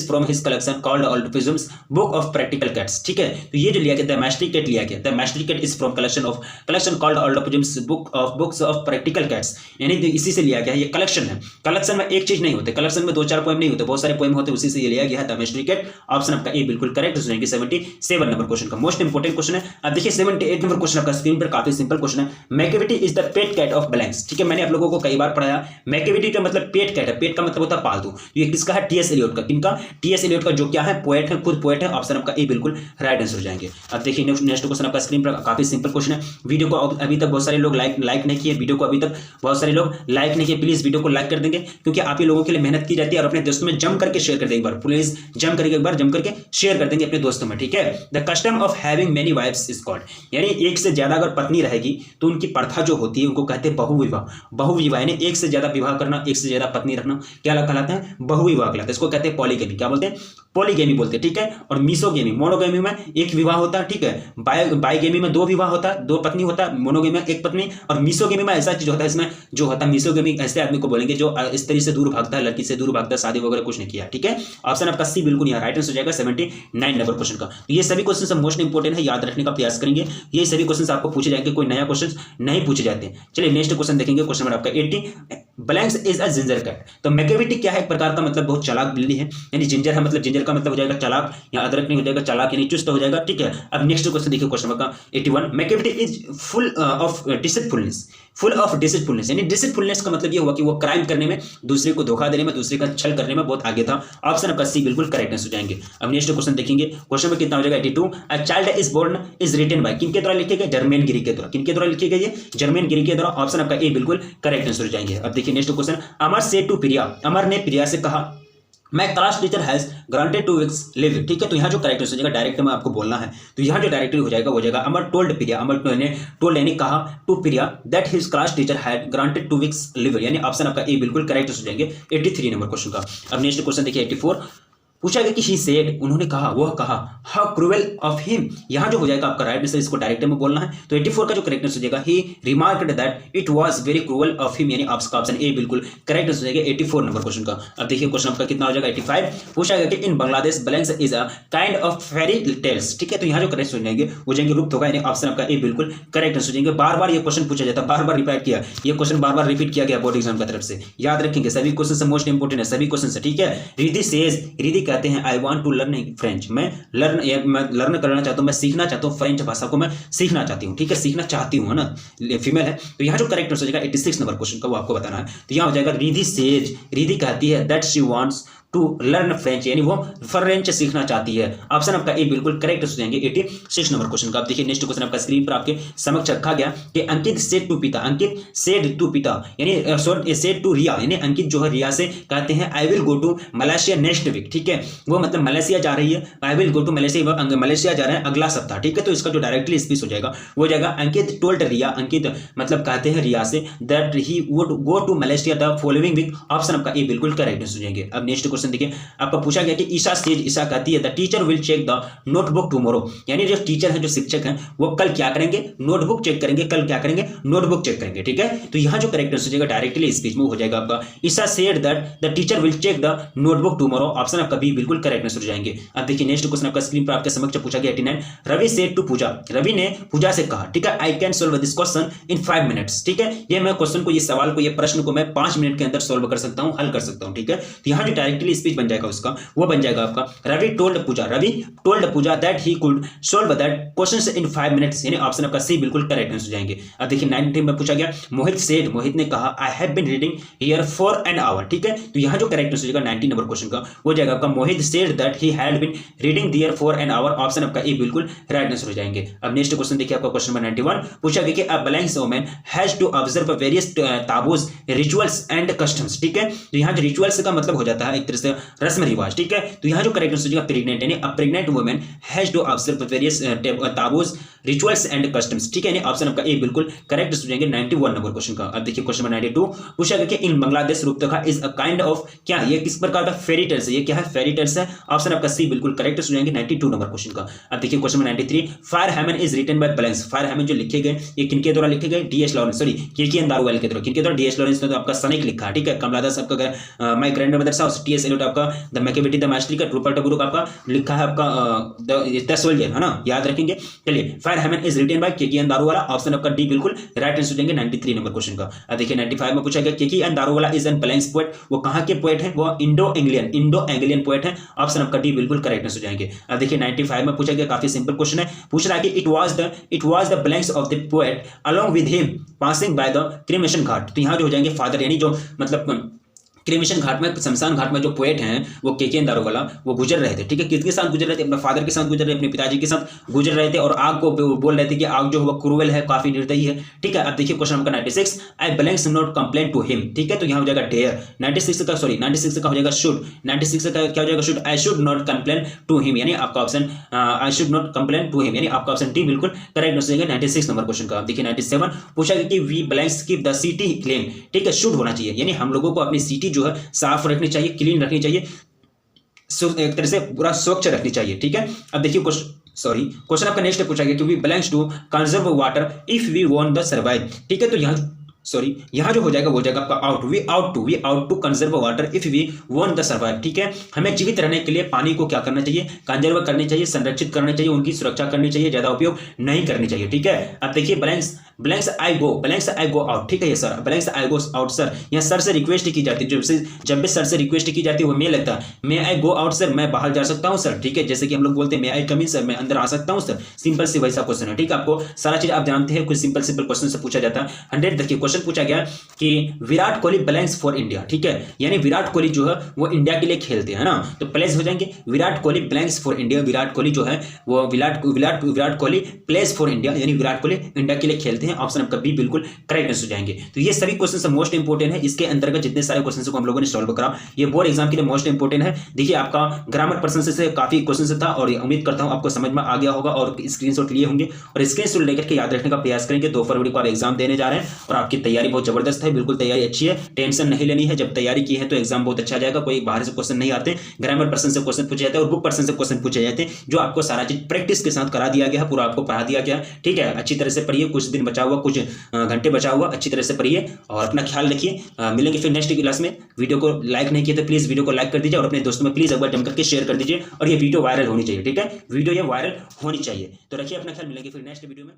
from his collection called old possum's book of practical cats, ठीक है। तो ये जो लिया गया द मैस्टिकेट लिया गया, the mystery cat is from collection called old possum's books of practical cats, यानी इसी से लिया गया है, ये कलेक्शन है। कलेक्शन में एक चीज नहीं होते, कलेक्शन में 2-4 पोएम नहीं होते, बहुत सारे पोएम होते, उसी से ये लिया गया है द मैस्टिकेट। ऑप्शन आपका ए बिल्कुल करेक्ट हो जाएंगे 77 नंबर क्वेश्चन का। मोस्ट इंपोर्टेंट क्वेश्चन है। अब देखिए 78 नंबर क्वेश्चन आपका स्क्रीन पर, काफी सिंपल क्वेश्चन है। Macavity is the pet cat of blanks, ठीक है, मैंने आप लोगों को कई बार पढ़ाया। मैकेविटी का मतलब पेट कैट है, पेट का मतलब होता है पालतू। ये किसका है, टी एस एलियट का। किनका, टी एस एलियट का, जो क्या है, पोएट है, खुद पोएट है। ऑप्शन आपका ए बिल्कुल राइट आंसर हो जाएंगे। अब देखिए नेक्स्ट क्वेश्चन आपका स्क्रीन पर, काफी सिंपल क्वेश्चन है। वीडियो को अभी तक बहुत सारे लोग लाइक नहीं किए, वीडियो को अभी तक बहुत सारे लोग लाइक नहीं किए, प्लीज वीडियो को लाइक कर देंगे, क्योंकि आप ही लोगों के लिए मेहनत की जाती है, और अपने दोस्तों में जम करके शेयर कर देंगे, एक बार प्लीज जम करके शेयर कर देंगे अपने दोस्तों में, ठीक है। The custom of having many wifes is called, यानी एक से ज्यादा अगर पत्नी रहेगी तो उनकी प्रथा जो होती है उनको कहते हैं बहुविवाह। बहुविवाह यानी एक से ज्यादा विवाह करना, एक से ज्यादा पत्नी रखना, क्या कहलाता है, बहुविवाह कहलाता है। इसको कहते हैं पॉलीगेमी, क्या बोलते हैं, पॉलीगेमी बोलते हैं, ठीक है। और मिसोगेमी, मोनोगेमी में एक विवाह होता है, ठीक है। बाइगेमी में 2 विवाह होता है, 2 पत्नी होता है। मोनोगेमी में 1 पत्नी। और मिसोगेमी में ऐसा चीज होता है, इसमें जो होता है मिसोगेमी, ऐसे आदमी को बोलेंगे जो इस तरह से दूर भागता है, लड़की से दूर भागता है, शादी वगैरह कुछ नहीं किया, ठीक है। ऑप्शन आपका सी बिल्कुल यहाँ राइट आंसर हो जाएगा 79 नंबर क्वेश्चन का। तो ये सभी क्वेश्चन मोस्ट इंपोर्टेंट है, याद रखने का प्रयास करेंगे, ये सभी क्वेश्चन आपको पूछे जाएंगे, कोई नया क्वेश्चन नहीं पूछे जाते। चलिए नेक्स्ट क्वेश्चन देखेंगे, क्वेश्चन नंबर आपका 80। Blanks is a ginger cat, तो मैकेविटी क्या है, एक प्रकार का मतलब बहुत चालाक बिल्ली है, यानी जिंजर है, मतलब जिंजर का मतलब हो जाएगा चालाक, या अदरक नहीं हो जाएगा, चालाक यानी चुस्त हो जाएगा, ठीक है। अब नेक्स्ट क्वेश्चन देखिए, question number 81। Macavity is full of डिसिप्लिननेस, यानी डिसिप्लिननेस का मतलब ये हुआ कि वो क्राइम करने में, दूसरे को धोखा देने में, दूसरे का छल करने में बहुत आगे था। ऑप्शन आपका सी बिल्कुल करेक्ट हो जाएंगे। अब नेक्स्ट क्वेश्चन देखेंगे, क्वेश्चन में कितना हो जाएगा 82। A child is born is written by, किनके द्वारा लिखे गए, जर्मेन गिरी के द्वारा। किनके द्वारा लिखे गए, ये जर्मेन गिरी के द्वारा। ऑप्शन आपका ए बिल्कुल करेक्ट आंसर हो जाएंगे। अब देखिए नेक्स्ट क्वेश्चन। अमर से टू प्रिया, अमर ने प्रिया से कहा मैं class teacher has granted 2 weeks leave, ठीक है। तो यहाँ जो करेक्ट हो जाएगा, डायरेक्ट में आपको बोलना है, तो यहाँ जो डायरेक्टली हो जाएगा वो जाएगा अमर टोल्ड प्रिया, अमर ने टोल्ड यानी कहा to Priya that his class teacher had granted 2 weeks leave, यानी ऑप्शन आपका ए बिल्कुल करेक्ट हो जाएंगे 83 नंबर क्वेश्चन का। अब नेक्स्ट क्वेश्चन देखिए 84। पूछा गया कि ही सेड, उन्होंने कहा, वह कहा, हाउ क्रूएल ऑफ हिम, यहां जो हो जाएगा आपका राइट आंसर, इसको डायरेक्ट में बोलना है। तो 84 का जो करेक्ट आंसर हो जाएगा, he remarked that it was very cruel of him, यानी आपका ऑप्शन ए बिल्कुल करेक्ट आंसर हो जाएगा 84 नंबर क्वेश्चन का। अब देखिए क्वेश्चन आपका कितना हो जाएगा 85। पूछा गया कि in Bangladesh blanks is a kind of fairy tales, ठीक है। तो यहाँ जो करेक्ट हो जाएंगे वो जाएंगे रुप्त होगा, यानी ऑप्शन आपका ए बिल्कुल करेक्ट आंसर हो जाएंगे। बार बार ये क्वेश्चन पूछा जाता है, बार बार रिपीट किया, ये क्वेश्चन बार बार रिपीट किया गया बोर्ड एग्जाम की तरफ से, याद रखेंगे सभी क्वेश्चन मोस्ट इंपोर्टेंट है, सभी क्वेश्चन, ठीक है। रिधि सेज, रिधि कहते हैं I want to learn French, मैं लर्न करना चाहता हूं, मैं सीखना चाहता हूं, फ्रेंच भाषा को मैं सीखना चाहती हूं, ठीक है, सीखना चाहती हूं, है ना, फीमेल है। तो यहाँ जो करेक्ट आंसर हो जाएगा 86 नंबर क्वेश्चन का, वो आपको बताना है। तो यहाँ हो जाएगा रिधि सेज, रिधि कहती है that she wants to learn French, यानी वो फ्रेंच सीखना चाहती है। ऑप्शन आपका ए बिल्कुल करेक्ट हो जाएंगे 86 नंबर क्वेश्चन का। आप देखिए नेक्स्ट क्वेश्चन आपका स्क्रीन पर आपके समक्ष रखा गया कि अंकित सेड टू पिता, अंकित सेड टू पिता यानी सेड टू रिया, यानी अंकित जो है रिया से कहते हैं I will go to Malaysia next week, ठीक है। वो मतलब मलेशिया जा रही है, I will go to Malaysia, Malaysia जा रहे हैं अगला सप्ताह, ठीक है। तो इसका जो डायरेक्टली स्पीच हो जाएगा वो जाएगा अंकित टोल्ड रिया, अंकित मतलब कहते हैं रिया से that he would go to Malaysia the following week. Option आपका ए बिल्कुल करेक्ट हो जाएंगे। अब नेक्स्ट क्वेश्चन देखिए, आपका पूछा गया कि ईशा सेज, ईशा कहती है the teacher will check the notebook tomorrow, यानी जो टीचर है, जो शिक्षक हैं, वो कल क्या करेंगे, नोटबुक चेक करेंगे, कल क्या करेंगे, नोटबुक चेक करेंगे, ठीक है। तो यहाँ जो करेक्ट आंसर हो जाएगा डायरेक्टली स्पीच में हो जाएगा आपका Isha said that the teacher will check the notebook tomorrow. Option आपका बी बिल्कुल करेक्ट आंसर हो जाएंगे। अब देखिए नेक्स्ट क्वेश्चन आपका स्क्रीन पर आपके समक्ष पूछा गया 89। रवि सेड टू पूजा, रवि ने पूजा से कहा, ठीक है, I can solve this question in 5 minutes, ठीक है। ये मैं क्वेश्चन को, ये सवाल को, ये प्रश्न को मैं 5 मिनट के अंदर सोल्व कर सकता हूं, हल कर सकता हूं, ठीक है। तो यहाँ जो डायरेक्टली स्पीच बन जाएगा उसका, वो बन जाएगा आपका Ravi told Pooja that he could solve that questions in 5 minutes, यानी ऑप्शन आपका सी बिल्कुल करेक्ट आंसर हो जाएंगे। अब देखिए 19 में पूछा गया मोहित सेड, मोहित ने कहा I have been reading here for an hour, ठीक है। तो यहाँ जो करेक्ट आंसर हो जाएगा 19 नंबर क्वेश्चन का, वो जाएगा आपका Mohit said that he had been reading here for an hour. Option आपका ए बिल्कुल राइट आंसर हो जाएंगे। अब नेक्स्ट क्वेश्चन देखिए आपका क्वेश्चन नंबर 91। पूछा गया कि a blank woman has to observe various taboos rituals and customs, ठीक है। तो यहाँ जो रिचुअल्स का मतलब हो जाता है एक तरह से रस्म रिवाज, ठीक है। तो यहाँ जो करेक्ट आंसर हो जाएगा प्रेग्नेंट, यानी a pregnant woman has to observe various taboos rituals and customs, ठीक है, यानी ऑप्शन आपका ए बिल्कुल करेक्ट हो जाएंगे 91 नंबर क्वेश्चन का। अब देखिए क्वेश्चन नंबर 92 पूछा गया कि इन बांग्लादेश रूपरेखा इज अ काइंड ऑफ, क्या ये किस प्रकार का फेरी टेल्स है, ये क्या है, फेरी टेल्स है। ऑप्शन आपका सी बिल्कुल करेक्ट हो जाएंगे 92 नंबर क्वेश्चन का। अब देखिए question number 93 fire hymn is written by blanks, fire hymn जो लिखे गए ये किनके द्वारा लिखे गए, डी एच लॉरेंस, सॉरी किर्कियन दारुवेल के द्वारा, किनके द्वारा, डी एच लॉरेंस ने तो आपका सनेक लिखा, ठीक है, कमला दास आपका माय ग्रैंड मदर साउस, टी एस एलियट आपका द मैकियावेली द मास्टरी का, रूपर्ट ब्रूक आपका लिखा है आपका द सोल्जर, है ना, याद रखेंगे। चलिए fire hymn is written by किर्कियन दारुवाला, ऑप्शन आपका डी बिल्कुल राइट आंसर हो जाएंगे 93 नंबर क्वेश्चन का। अब देखिए 95 में पूछा गया किर्कियन Daruwalla is an blanks poet, वो कहां के पोएट है, वो इंडो एंग्लियन पोएट है, ऑप्शन आपका डी बिल्कुल करेक्ट आंसर हो जाएंगे। अब देखिए 95 में पूछा गया, काफी सिंपल क्वेश्चन है, पूछ रहा है कि it was the blanks of the poet along with him passing by the cremation ghat, तो यहां जो हो जाएंगे फादर, यानी जो मतलब क्रिमेशन घाट में, शमशान घाट में जो पोएट हैं वो किर्कियन दारुवाला वो गुजर रहे थे, ठीक है, किसके साथ गुजर रहे थे, अपने फादर के साथ गुजर रहे, अपने पिताजी के साथ गुजर रहे थे, और आग को बोल रहे थे कि आग जो है वो क्रूएल है, काफी निर्दयी है, ठीक है। अब देखिए question number 96 I blanks not complain to him, ठीक है, तो यहाँ हो जाएगा डेयर, 96 का हो जाएगा शुड, 96 का क्या हो जाएगा should, I should not complain to him, यानी आपका option I should not complain to him, यानी आपका ऑप्शन डी बिल्कुल करेक्ट हो जाएगा 96 नंबर क्वेश्चन का। देखिए 97 पूछा गया कि we blanks keep the city clean, ठीक है, शुड होना चाहिए, यानी हम लोगों को अपनी सिटी जो है साफ रखनी चाहिए, क्लीन रखनी चाहिए, एक तरह से पूरा स्वच्छ रखनी चाहिए, ठीक है। अब देखिए क्वेश्चन आपका नेक्स्ट पूछा गया कि we blanks to conserve water if we want the survive, ठीक है, तो यहाँ जो हो जाएगा वो जाएगा आपका out, we out to conserve water if we want the survive, ठीक है, हमें जीवित रहने के लिए पानी को क्या करना चाहिए, कंजर्व करनी चाहिए, संरक्षित करना चाहिए, उनकी सुरक्षा करनी चाहिए, ज्यादा उपयोग नहीं करनी चाहिए, ठीक है। अब देखिए ब्लैंक्स आई गो आउट, ठीक है, ये सर ब्लैंक्स आई गो आउट, सर यहाँ सर से रिक्वेस्ट की जाती है, जब भी सर से रिक्वेस्ट की जाती है वो मे लगता है, मे आई गो आउट सर, मैं बाहर जा सकता हूँ सर, ठीक है, जैसे कि हम लोग बोलते हैं मे आई कम इन सर, मैं अंदर आ सकता हूँ सर, सिंपल सी वैसा क्वेश्चन है, ठीक है, आपको सारा चीज आप जानते हैं, कुछ सिंपल क्वेश्चन से पूछा जाता है। 100 देखिए क्वेश्चन पूछा गया कि Virat Kohli blanks for India, ठीक है, यानी विराट कोहली जो है वो इंडिया के लिए खेलते हैं ना, तो प्लेस हो जाएंगे Virat Kohli blanks for India, Virat Kohli जो है वो Virat Kohli place for India, यानी विराट कोहली इंडिया के लिए खेलते हैं, ऑप्शन आपका बी बिल्कुल करेक्ट आंसर हो जाएंगे। तो ये सभी क्वेश्चन मोस्ट इंपोर्टेंट है, इसके अंतर्गत जितने सारे क्वेश्चन को हम लोगों ने सॉल्व करा ये बोर्ड एग्जाम के लिए मोस्ट इंपोर्टेंट है। देखिए आपका ग्रामर पर्सन से काफी क्वेश्चन था और उम्मीद करता हूं आपको समझ में आ गया होगा और स्क्रीनशॉट लिए होंगे और स्क्रीनशॉट लेकर के याद रखने का प्रयास करेंगे। 2 फरवरी को आप एग्जाम देने जा रहे हैं और आपकी तैयारी बहुत जबरदस्त है, बिल्कुल तैयारी अच्छी है, टेंशन नहीं लेनी है, जब तैयारी की है तो एग्जाम बहुत अच्छा जाएगा, कोई बाहर से क्वेश्चन नहीं आते, ग्रामर पर्सन से क्वेश्चन पूछे जाते हैं और बुक पर्सन से क्वेश्चन पूछे जाते हैं, जो आपको सारा चीज प्रैक्टिस के साथ करा दिया गया है, पूरा आपको पढ़ा दिया गया है, ठीक है। अच्छी तरह से पढ़िए, कुछ दिन बचा हुआ, कुछ घंटे बचा हुआ, अच्छी तरह से पढ़िए और अपना ख्याल रखिए। मिलेंगे फिर नेक्स्ट क्लास में। वीडियो को लाइक नहीं किया तो प्लीज वीडियो को लाइक कर दीजिए और अपने दोस्तों में प्लीज एक बार जम करके शेयर कर दीजिए और ये वीडियो वायरल होनी चाहिए, ठीक है, वीडियो ये वायरल होनी चाहिए। तो रखिए अपना ख्याल, मिलेंगे फिर नेक्स्ट वीडियो में।